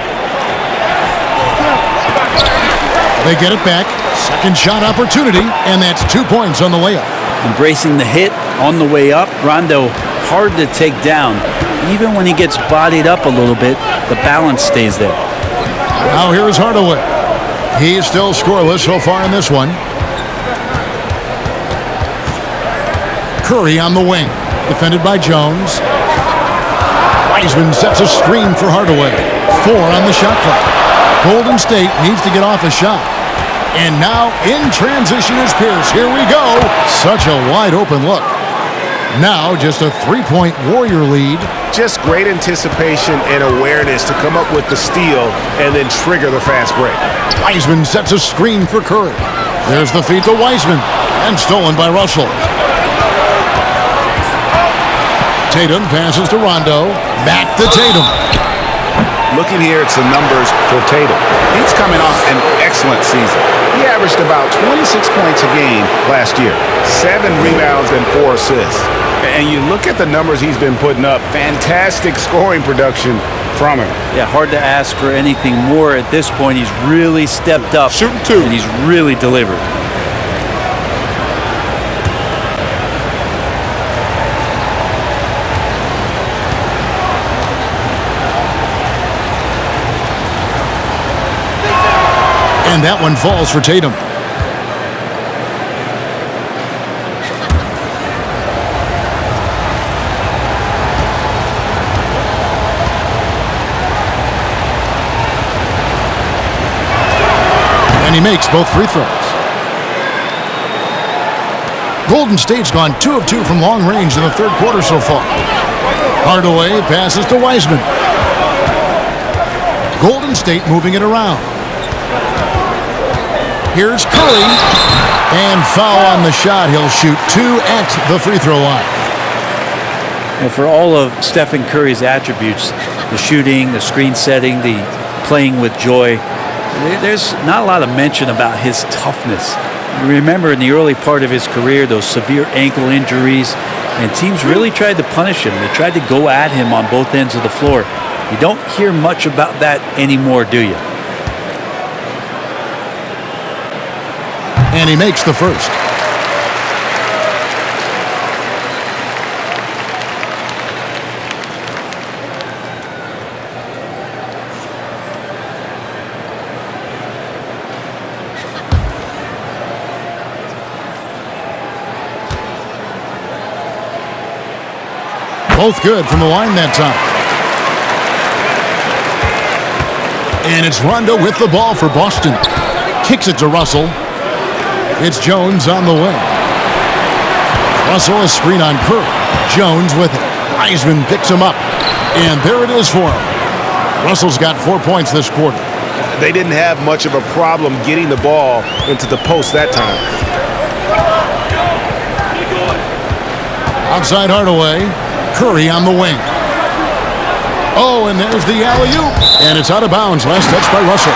They get it back. Second shot opportunity, and that's 2 points on the layup. Embracing the hit on the way up. Rondo hard to take down. Even when he gets bodied up a little bit, the balance stays there. Now here's Hardaway. He's still scoreless so far in this one. Curry on the wing, defended by Jones. Wiseman sets a screen for Hardaway. 4 on the shot clock. Golden State needs to get off a shot. And now in transition is Pierce. Here we go. Such a wide open look. Now just a 3-point Warrior lead. Just great anticipation and awareness to come up with the steal and then trigger the fast break. Wiseman sets a screen for Curry. There's the feed to Wiseman, and stolen by Russell. Tatum passes to Rondo. Back to Tatum. Looking here at some numbers for Tatum. He's coming off an excellent season. He averaged about 26 points a game last year, 7 rebounds and 4 assists. And you look at the numbers he's been putting up, fantastic scoring production from him. Yeah, hard to ask for anything more at this point. He's really stepped up. Shooting 2. And he's really delivered. And that one falls for Tatum. And he makes both free throws. Golden State's gone 2 of 2 from long range in the third quarter so far. Hardaway passes to Wiseman. Golden State moving it around. Here's Curry, and foul on the shot. He'll shoot 2 at the free throw line. Well, for all of Stephen Curry's attributes, the shooting, the screen setting, the playing with joy, there's not a lot of mention about his toughness. Remember in the early part of his career, those severe ankle injuries, and teams really tried to punish him. They tried to go at him on both ends of the floor. You don't hear much about that anymore, do you? And he makes the first. Both good from the line that time. And it's Rondo with the ball for Boston. Kicks it to Russell. It's Jones on the wing. Russell a screen on Curry. Jones with it. Wiseman picks him up. And there it is for him. Russell's got 4 points this quarter. They didn't have much of a problem getting the ball into the post that time. Outside Hardaway. Curry on the wing. Oh, and there's the alley-oop. And it's out of bounds. Last touch by Russell.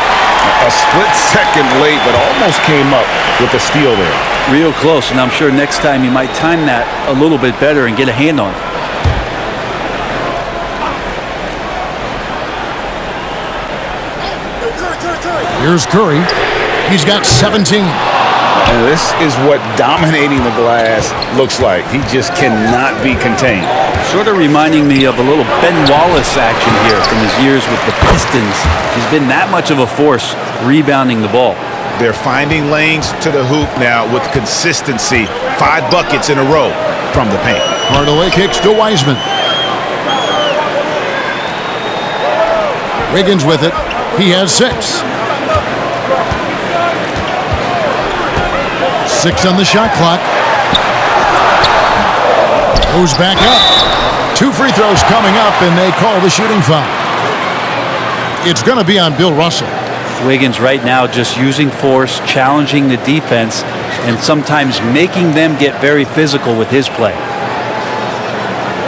A split second late, but almost came up with a steal there. Real close, and I'm sure next time he might time that a little bit better and get a hand on it. Here's Curry. He's got 17. And this is what dominating the glass looks like. He just cannot be contained. Sort of reminding me of a little Ben Wallace action here from his years with the Pistons. He's been that much of a force rebounding the ball. They're finding lanes to the hoop now with consistency. 5 buckets in a row from the paint. Hardaway kicks to Wiseman. Wiggins with it. He has 6. 6 on the shot clock. Goes back up. 2 free throws coming up, and they call the shooting foul. It's going to be on Bill Russell. Wiggins right now just using force, challenging the defense, and sometimes making them get very physical with his play.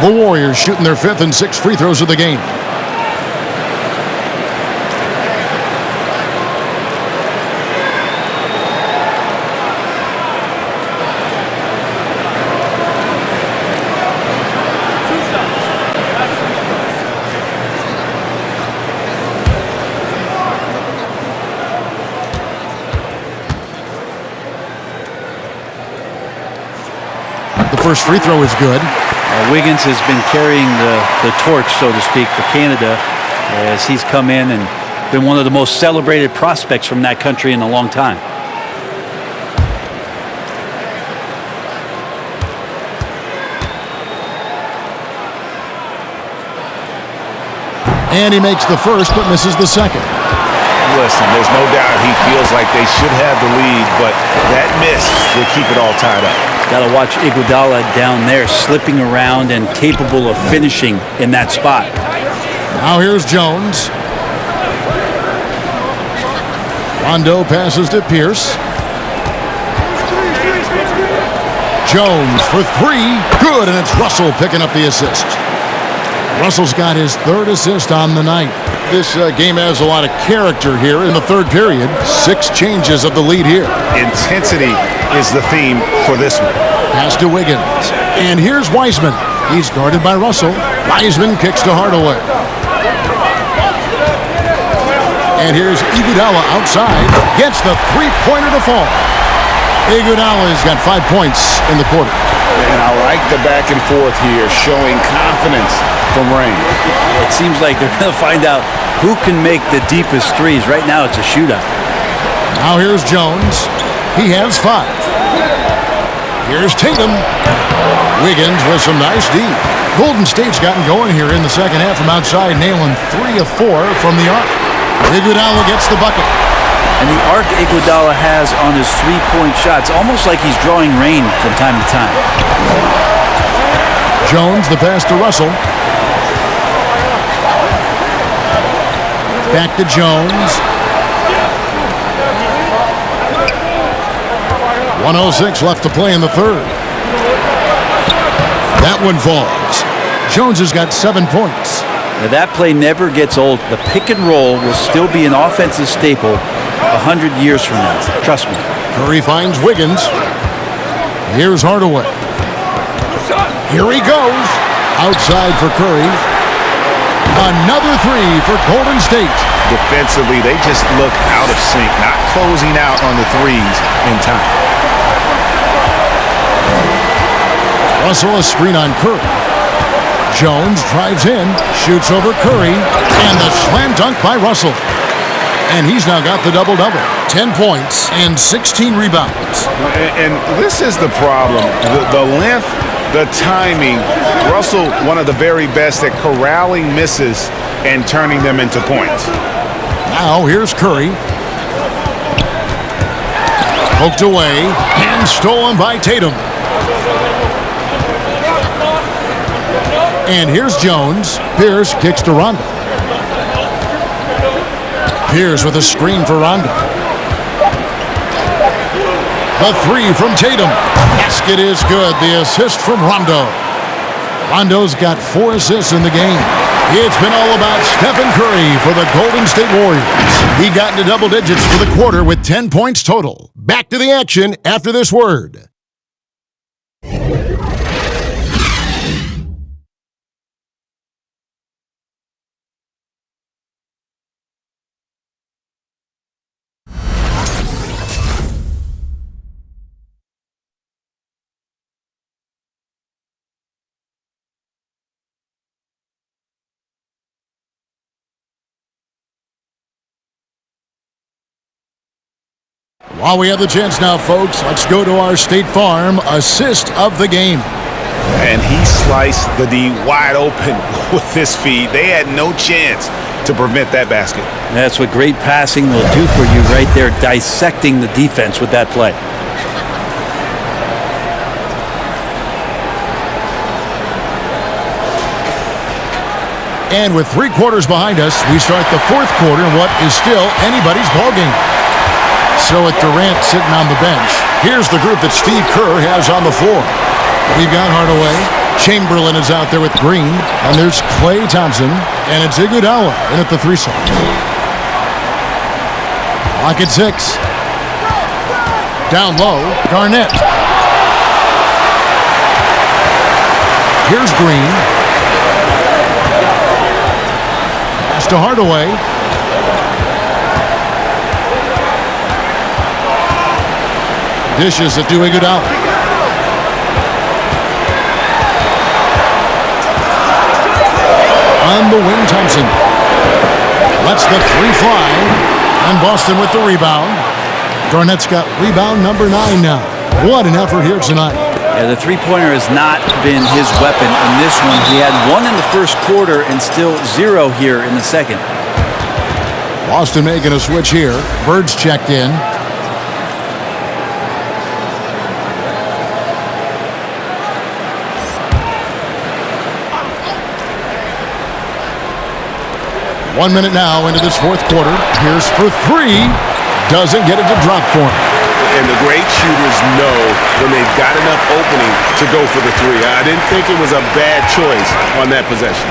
The Warriors shooting their 5th and 6th free throws of the game. The first free throw is good. Wiggins has been carrying the torch, so to speak, for Canada as he's come in and been one of the most celebrated prospects from that country in a long time. And he makes the first but misses the second. Listen, there's no doubt he feels like they should have the lead, but that miss will keep it all tied up. Got to watch Iguodala down there, slipping around and capable of finishing in that spot. Now here's Jones. Rondo passes to Pierce. Jones for 3. Good, and it's Russell picking up the assist. Russell's got his 3rd assist on the night. This game has a lot of character here in the 3rd period. 6 changes of the lead here. Intensity is the theme for this one. Pass to Wiggins. And here's Wiseman. He's guarded by Russell. Wiseman kicks to Hardaway. And here's Iguodala outside. Gets the 3-pointer to fall. Iguodala's got 5 points in the quarter. And I like the back and forth here, showing confidence from Rain. It seems like they're going to find out who can make the deepest threes. Right now it's a shootout. Now here's Jones. He has 5. Here's Tatum. Wiggins with some nice D. Golden State's gotten going here in the second half from outside, nailing 3 of 4 from the arc. Iguodala gets the bucket. And the arc Iguodala has on his 3-point shots, almost like he's drawing rain from time to time. Jones, the pass to Russell. Back to Jones. 1:06 left to play in the 3rd. That one falls. Jones has got 7 points. Now that play never gets old. The pick and roll will still be an offensive staple 100 years from now. Trust me. Curry finds Wiggins. Here's Hardaway. Here he goes. Outside for Curry. Another 3 for Golden State. Defensively, they just look out of sync, not closing out on the threes in time. Russell a screen on Curry. Jones drives in, shoots over Curry, and the slam dunk by Russell. And he's now got the double-double. 10 points and 16 rebounds. And this is the problem. The length, the timing. Russell, one of the very best at corralling misses and turning them into points. Now here's Curry. Poked away and stolen by Tatum. And here's Jones. Pierce kicks to Rondo. Pierce with a screen for Rondo. The 3 from Tatum. Basket is good. The assist from Rondo. Rondo's got 4 assists in the game. It's been all about Stephen Curry for the Golden State Warriors. He got into double digits for the quarter with 10 points total. Back to the action after this word. While we have the chance now, folks, let's go to our State Farm assist of the game. And he sliced the D wide open with this feed. They had no chance to prevent that basket. That's what great passing will do for you right there, dissecting the defense with that play. And with 3 quarters behind us, we start the 4th quarter in what is still anybody's ballgame. So with Durant sitting on the bench, here's the group that Steve Kerr has on the floor. We've got Hardaway. Chamberlain is out there with Green. And there's Klay Thompson. And it's Iguodala in at the 3 slot. Lock at 6. Down low, Garnett. Here's Green. Pass to Hardaway. Dishes it to Iguodala. On the wing, Thompson. Lets the 3 fly. And Boston with the rebound. Garnett's got rebound number 9 now. What an effort here tonight. Yeah, the three-pointer has not been his weapon in this one. He had 1 in the first quarter and still 0 here in the second. Boston making a switch here. Bird's checked in. One minute now into this 4th quarter. Here's for 3. Doesn't get it to drop for him. And the great shooters know when they've got enough opening to go for the 3. I didn't think it was a bad choice on that possession.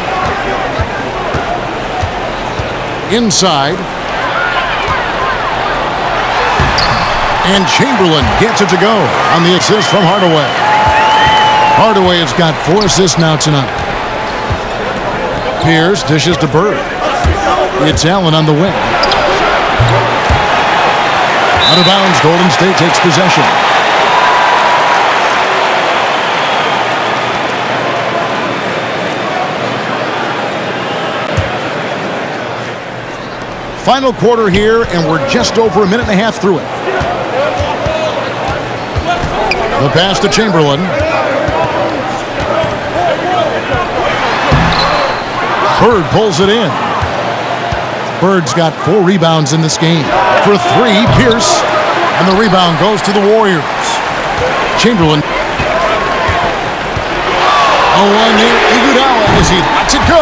Inside. And Chamberlain gets it to go on the assist from Hardaway. Hardaway has got 4 assists now tonight. Pierce dishes to Bird. It's Allen on the wing. Out of bounds, Golden State takes possession. Final quarter here, and we're just over a minute and a half through it. The pass to Chamberlain. Bird pulls it in. Bird's got 4 rebounds in this game. For 3, Pierce. And the rebound goes to the Warriors. Chamberlain. Oh, one here. Iguodala as he lets it go.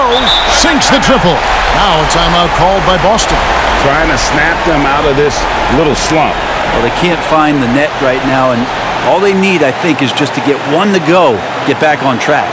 Sinks the triple. Now a timeout called by Boston. Trying to snap them out of this little slump. Well, they can't find the net right now, and all they need, I think, is just to get 1 to go, get back on track.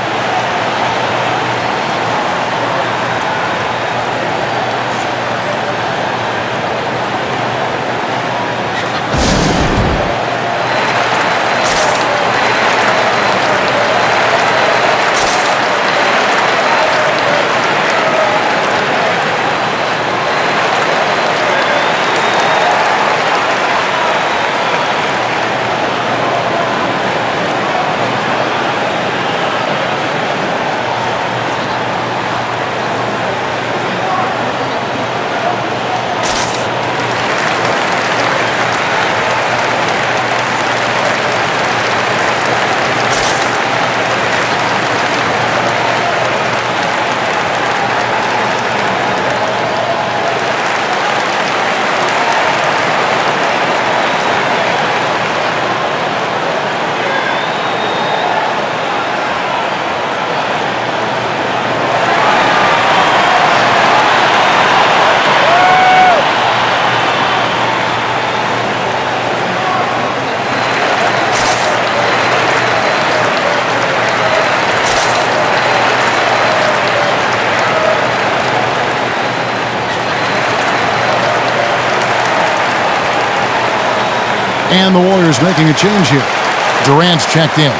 And the Warriors making a change here. Durant's checked in.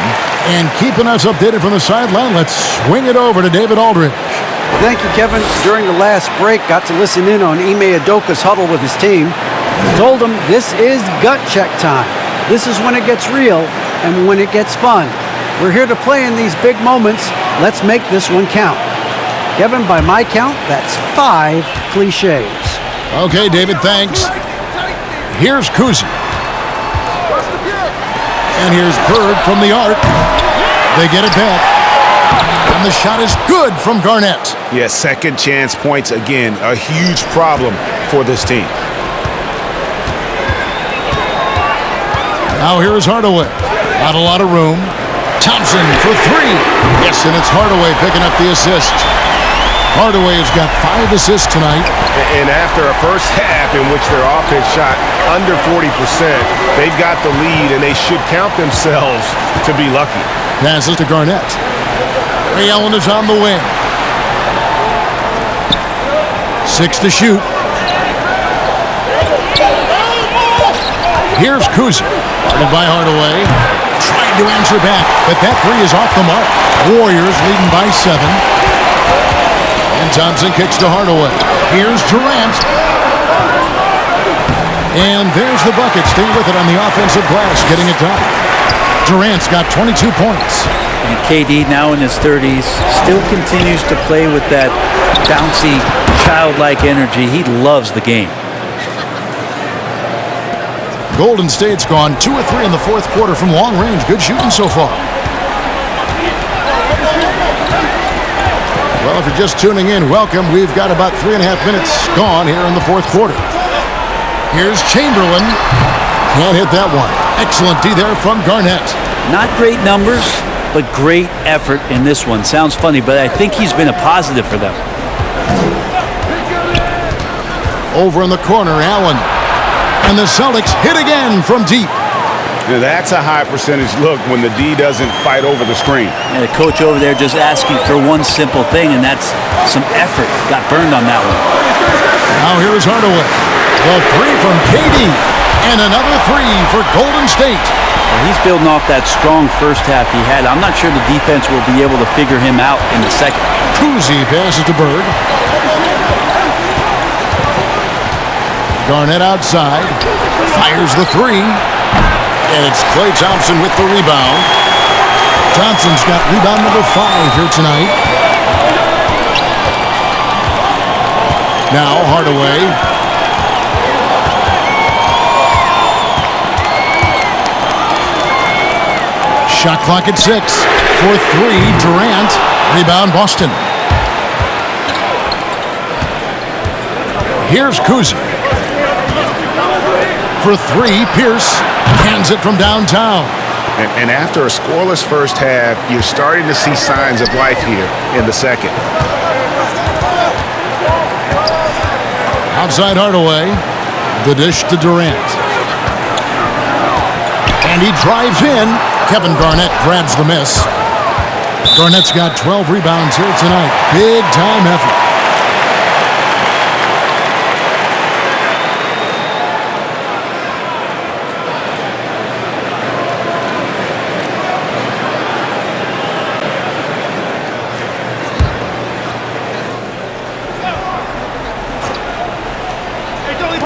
And keeping us updated from the sideline, let's swing it over to David Aldridge. Thank you, Kevin. During the last break, got to listen in on Ime Udoka's huddle with his team. Told him this is gut check time. This is when it gets real and when it gets fun. We're here to play in these big moments. Let's make this one count. Kevin, by my count, that's 5 cliches. Okay, David, thanks. Here's Kuzi. And here's Bird from the arc. They get it back. And the shot is good from Garnett. Yeah, second chance points again. A huge problem for this team. Now here is Hardaway. Not a lot of room. Thompson for 3. Yes, and it's Hardaway picking up the assist. Hardaway has got 5 assists tonight. And after a first half in which their offense shot under 40%, they've got the lead, and they should count themselves to be lucky. Passes to Garnett. Ray Allen is on the wing. 6 to shoot. Here's Kuzi. Guarded by Hardaway. Trying to answer back, but that three is off the mark. Warriors leading by 7. And Thompson kicks to Hardaway. Here's Durant. And there's the bucket. Stay with it on the offensive glass, getting it done. Durant's got 22 points. And KD, now in his 30s, still continues to play with that bouncy, childlike energy. He loves the game. Golden State's gone 2 of 3 in the fourth quarter from long range. Good shooting so far. Well, if you're just tuning in, welcome. We've got about 3.5 minutes gone here in the fourth quarter. Here's Chamberlain. Can't hit that one. Excellent D there from Garnett. Not great numbers, but great effort in this one. Sounds funny, but I think he's been a positive for them. Over in the corner, Allen. And the Celtics hit again from deep. Now that's a high percentage look when the D doesn't fight over the screen. And the coach over there just asking for one simple thing, and that's some effort. Got burned on that one. Now here is Hardaway. The three from KD. And another three for Golden State. Well, he's building off that strong first half he had. I'm not sure the defense will be able to figure him out in the second. Kuzi passes to Bird. Garnett outside. Fires the three. And it's Klay Thompson with the rebound. Thompson's got rebound number 5 here tonight. Now Hardaway. Shot clock at 6. For 3, Durant. Rebound, Boston. Here's Kuzi. For 3, Pierce. Hands it from downtown. And after a scoreless first half, you're starting to see signs of life here in the second. Outside Hardaway. The dish to Durant. And he drives in. Kevin Garnett grabs the miss. Garnett's got 12 rebounds here tonight. Big time effort.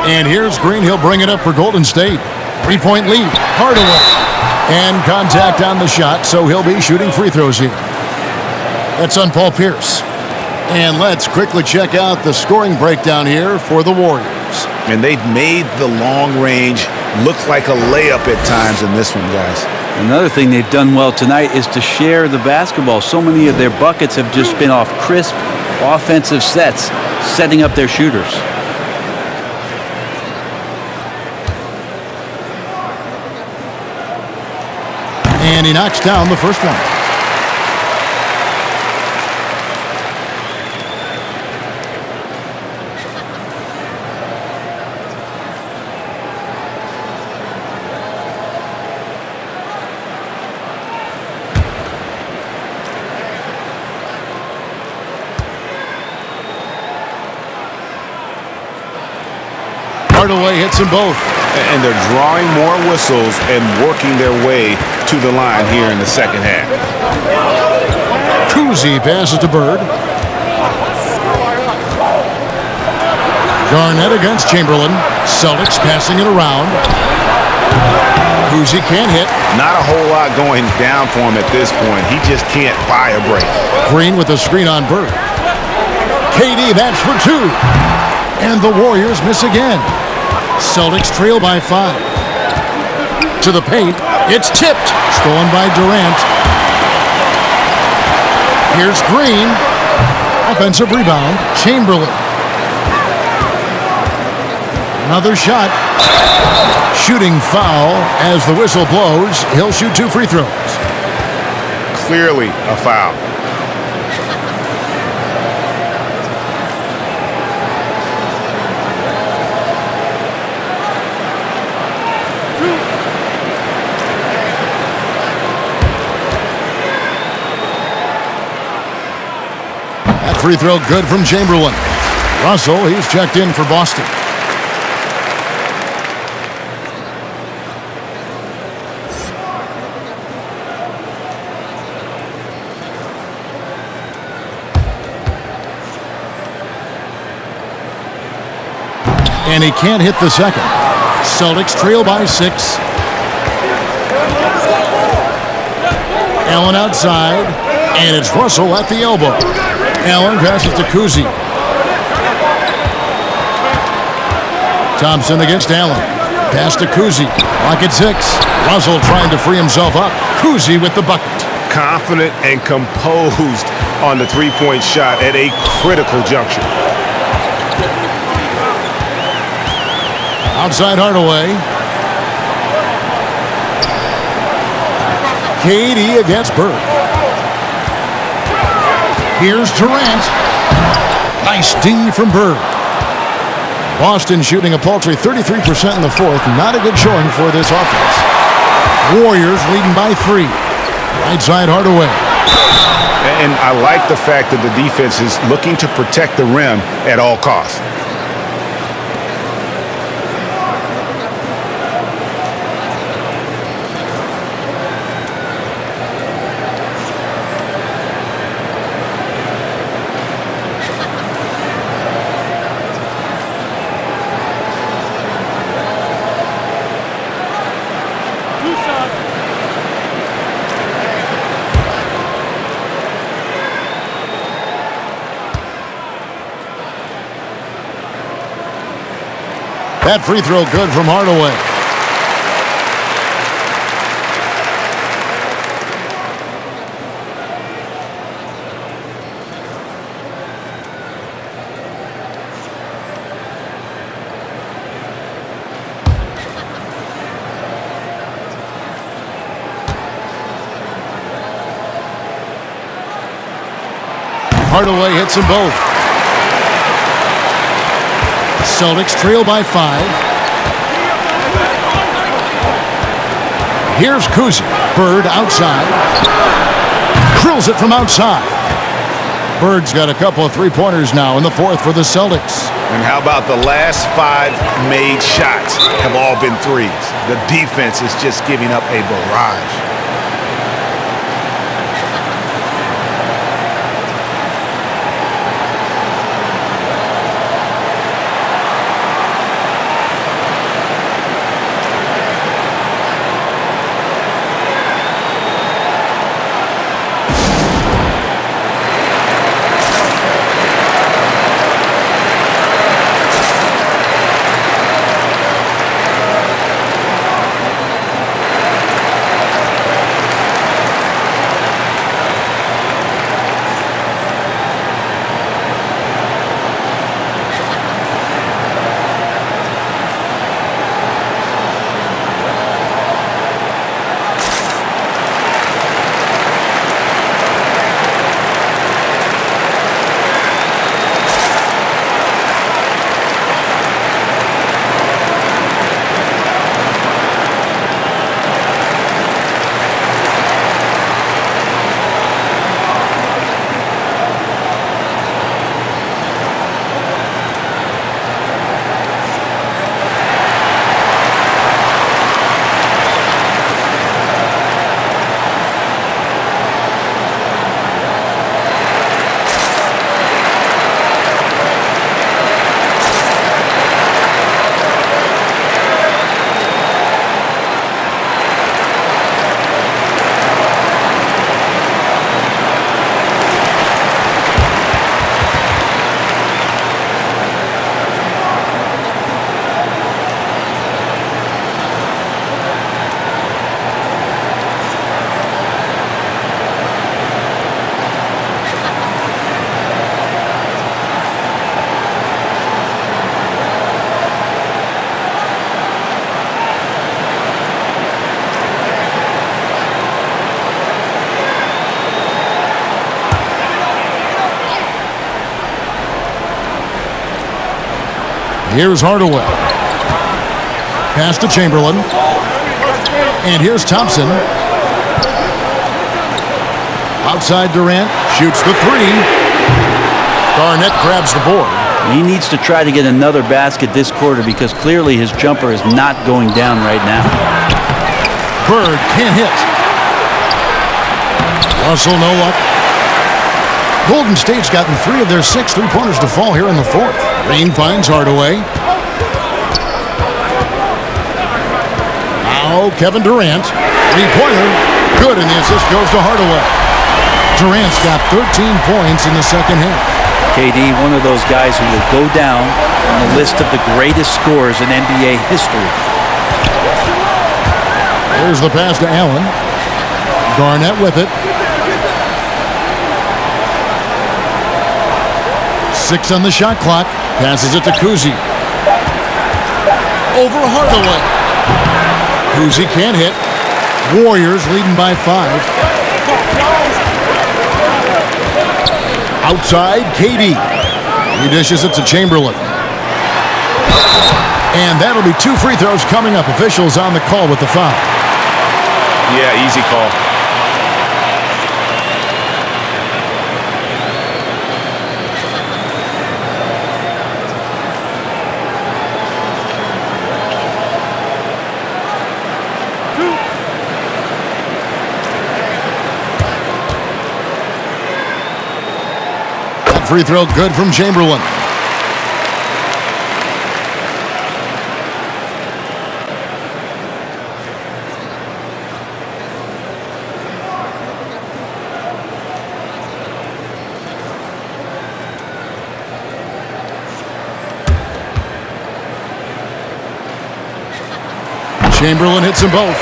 And here's Green. He'll bring it up for Golden State. 3-point lead. Hardaway. And contact on the shot, so he'll be shooting free throws here. That's on Paul Pierce. And let's quickly check out the scoring breakdown here for the Warriors. And they've made the long range look like a layup at times in this one, guys. Another thing they've done well tonight is to share the basketball. So many of their buckets have just been off crisp offensive sets, setting up their shooters. And he knocks down the first one. Hardaway hits them both. And they're drawing more whistles and working their way to the line here in the second half. Kuzi passes to Bird. Garnett against Chamberlain. Celtics passing it around. Kuzi can't hit. Not a whole lot going down for him at this point. He just can't buy a break. Green with the screen on Bird. KD, that's for 2. And the Warriors miss again. Celtics trail by 5. To the paint. It's tipped. Stolen by Durant. Here's Green. Offensive rebound. Chamberlain. Another shot. Shooting foul as the whistle blows. He'll shoot 2 free throws. Clearly a foul. free throw good from Chamberlain. Russell, he's checked in for Boston. And he can't hit the second. Celtics trail by 6. Allen outside, and it's Russell at the elbow. Allen passes to Kuzi. Thompson against Allen. Pass to Kuzi. Clock at 6. Russell trying to free himself up. Kuzi with the bucket. Confident and composed on the three-point shot at a critical juncture. Outside Hardaway. KD against Bird. Here's Durant. Nice D from Bird. Boston shooting a paltry 33% in the fourth. Not a good showing for this offense. Warriors leading by 3. Right side Hardaway. And I like the fact that the defense is looking to protect the rim at all costs. That free throw good from Hardaway. Hardaway hits them both. Celtics trail by 5. Here's Kuzi. Bird outside. Drills it from outside. Bird's got a couple of three-pointers now in the fourth for the Celtics. And how about the last 5 made shots have all been threes? The defense is just giving up a barrage. Here's Hardaway. Pass to Chamberlain. And here's Thompson. Outside Durant. Shoots the 3. Garnett grabs the board. He needs to try to get another basket this quarter because clearly his jumper is not going down right now. Bird can't hit. Russell, no luck. Golden State's gotten 3 of their 6 three-pointers to fall here in the fourth. Green finds Hardaway. Now Kevin Durant. Three-pointer. Good, and the assist goes to Hardaway. Durant's got 13 points in the second half. KD, one of those guys who will go down on the list of the greatest scorers in NBA history. Here's the pass to Allen. Garnett with it. 6 on the shot clock. Passes it to Kuzi. Over Hardaway. Kuzi can't hit. Warriors leading by 5. Outside, KD. He dishes it to Chamberlain. And that'll be 2 free throws coming up. Officials on the call with the foul. Yeah, easy call. Free throw good from Chamberlain. Chamberlain hits them both.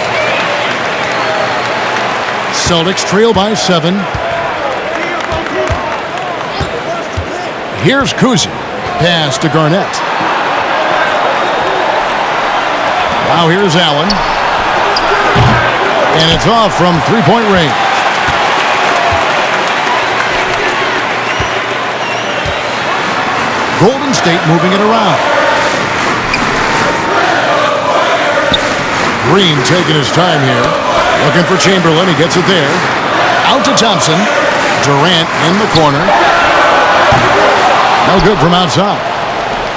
Celtics trail by 7. Here's Kuzi. Pass to Garnett. Now here's Allen. And it's off from three-point range. Golden State moving it around. Green taking his time here. Looking for Chamberlain. He gets it there. Out to Thompson. Durant in the corner. No good from outside.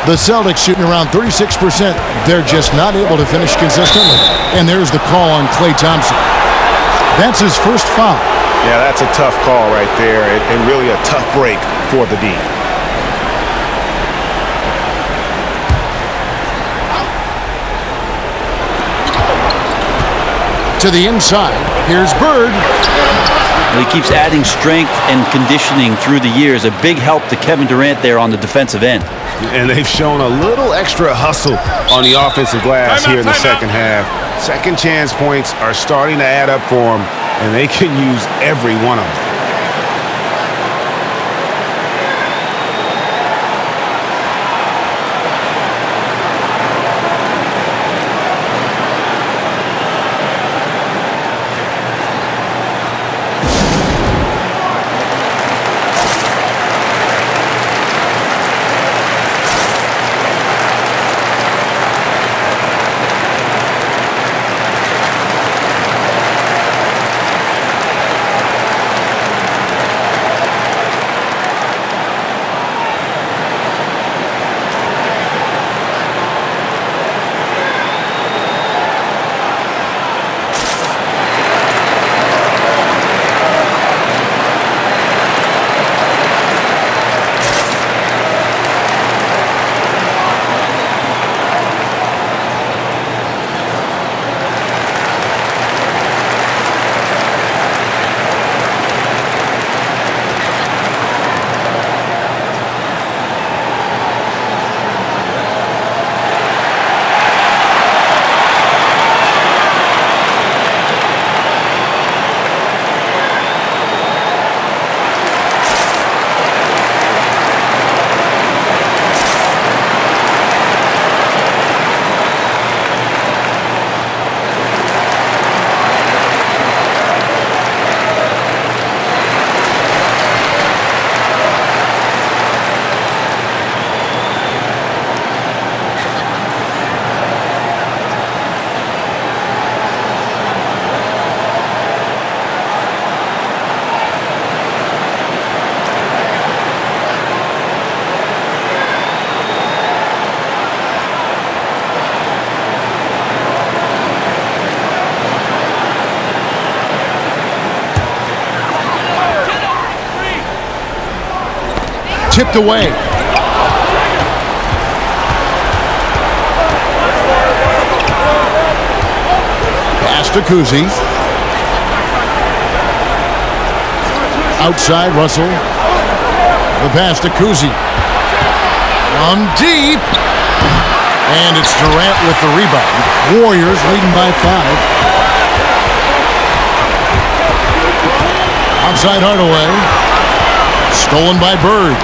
The Celtics shooting around 36%. They're just not able to finish consistently. And there's the call on Klay Thompson. That's his first foul. Yeah, that's a tough call right there, and really a tough break for the D. To the inside. Here's Bird. Well, he keeps adding strength and conditioning through the years. A big help to Kevin Durant there on the defensive end. And they've shown a little extra hustle on the offensive glass here in the second half. Second chance points are starting to add up for them, and they can use every one of them. tipped away. Pass to Kuzi. Outside, Russell. The pass to Kuzi. On deep. And it's Durant with the rebound. Warriors leading by 5. Outside Hardaway. Stolen by Bird.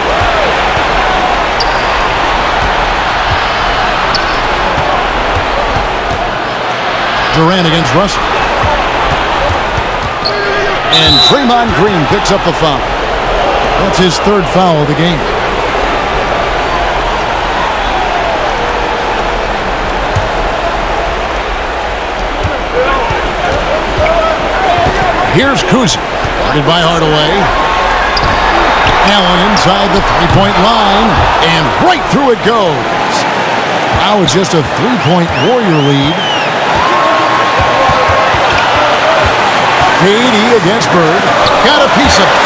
Durant against Russell. And Draymond Green picks up the foul. That's his 3rd foul of the game. Here's Kuzi, guarded by Hardaway. Allen inside the three-point line, and right through it goes. Now it's just a 3-point Warrior lead. KD against Bird. Got a piece of it.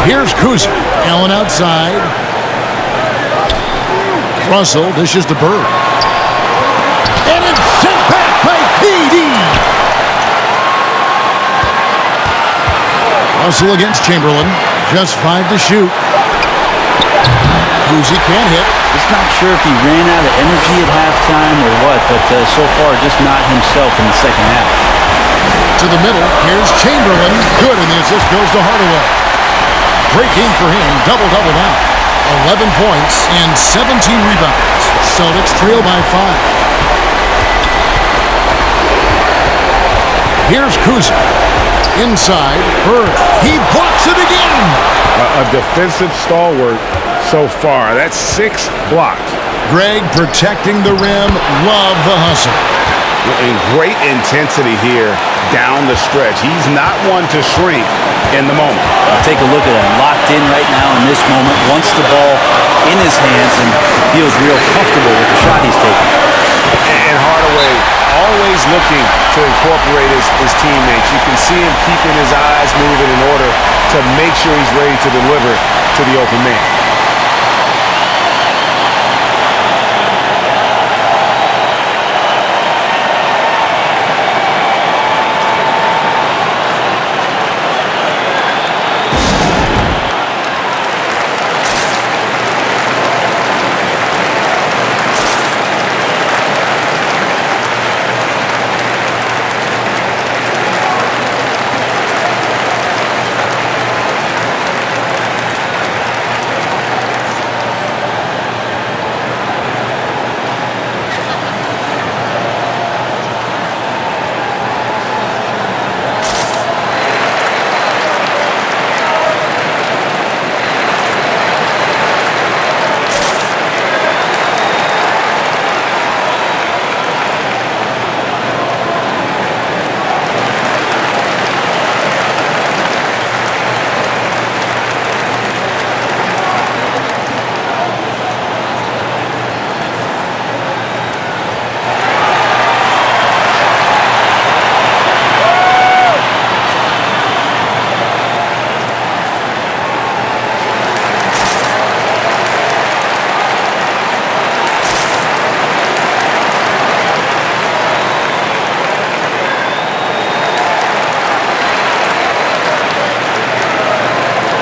Here's Kuzi. Allen outside. Russell dishes to Bird. And it's sent back by KD. Russell against Chamberlain. Just 5 to shoot. Kuzi can't hit. Just not sure if he ran out of energy at halftime or what, but so far just not himself in the second half. To the middle, here's Chamberlain. Good, and the assist goes to Hardaway. Great game for him, double-double now. 11 points and 17 rebounds. Celtics trail by 5. Here's Kuzi. Inside, Bird. He blocks it again. A defensive stalwart so far. That's 6 blocks. Greg protecting the rim. Love the hustle. And great intensity here down the stretch. He's not one to shrink in the moment. Take a look at him. Locked in right now in this moment. Wants the ball in his hands and feels real comfortable with the shot he's taking. And Hardaway always looking to incorporate his teammates. You can see him keeping his eyes moving in order to make sure he's ready to deliver to the open man.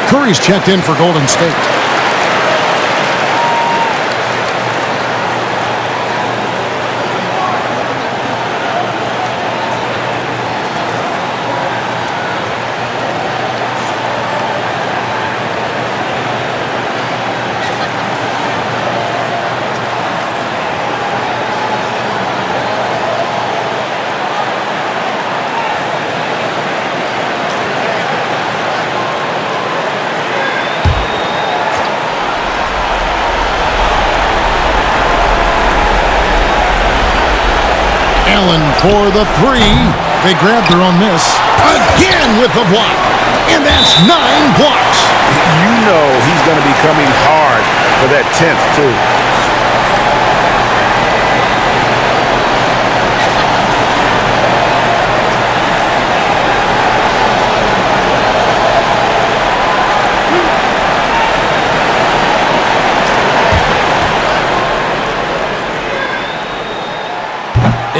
Curry's checked in for Golden State. Allen for the three. They grabbed their own miss. Again with the block. And that's 9 blocks. You know he's going to be coming hard for that 10th, too.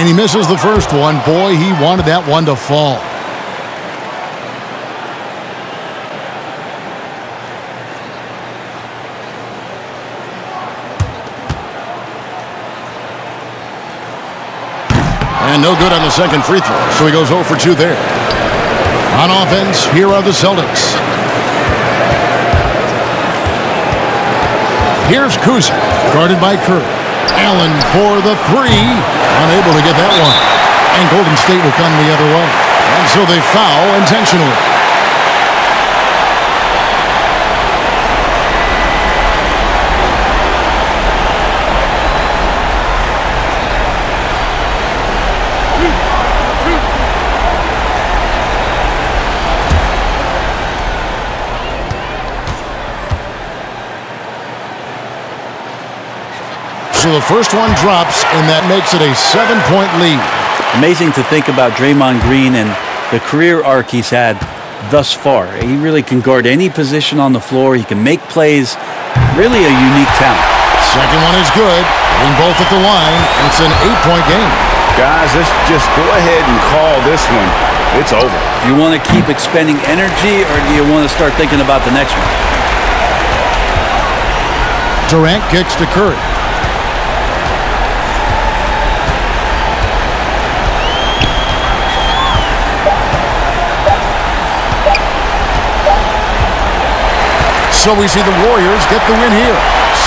And he misses the first one. Boy, he wanted that one to fall. And no good on the second free throw, so he goes 0 for 2 there. On offense, here are the Celtics. Here's Kuzi, guarded by Kerr. Allen for the three. Unable to get that one. And Golden State will come the other way. And so they foul intentionally. So the first one drops, and that makes it a 7-point lead. Amazing to think about Draymond Green and the career arc he's had thus far. He really can guard any position on the floor. He can make plays. Really a unique talent. Second one is good. In both at the line. It's an 8-point game. Guys, let's just go ahead and call this one. It's over. Do you want to keep expending energy, or do you want to start thinking about the next one? Durant kicks to Curry. So we see the Warriors get the win here.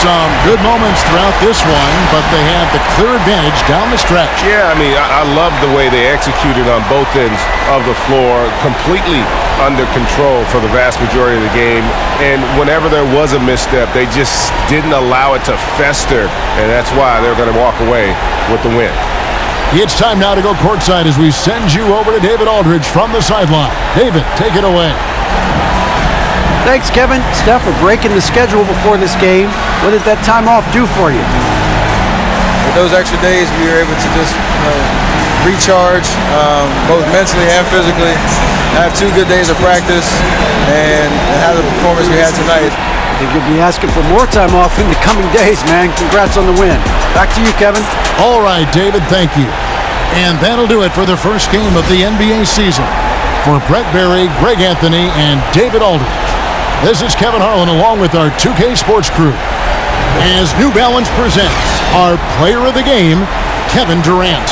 Some good moments throughout this one, but they had the clear advantage down the stretch. Yeah, I mean, I love the way they executed on both ends of the floor, completely under control for the vast majority of the game. And whenever there was a misstep, they just didn't allow it to fester, and that's why they're going to walk away with the win. It's time now to go courtside as we send you over to David Aldridge from the sideline. David, take it away. Thanks, Kevin. Steph, for breaking the schedule before this game. What did that time off do for you? With those extra days, we were able to just recharge, both mentally and physically. Have 2 good days of practice, and have the performance we had tonight. I think you'll be asking for more time off in the coming days, man. Congrats on the win. Back to you, Kevin. All right, David, thank you. And that'll do it for the first game of the NBA season. For Brett Berry, Greg Anthony, and David Aldridge, this is Kevin Harlan along with our 2K Sports crew as New Balance presents our player of the game, Kevin Durant.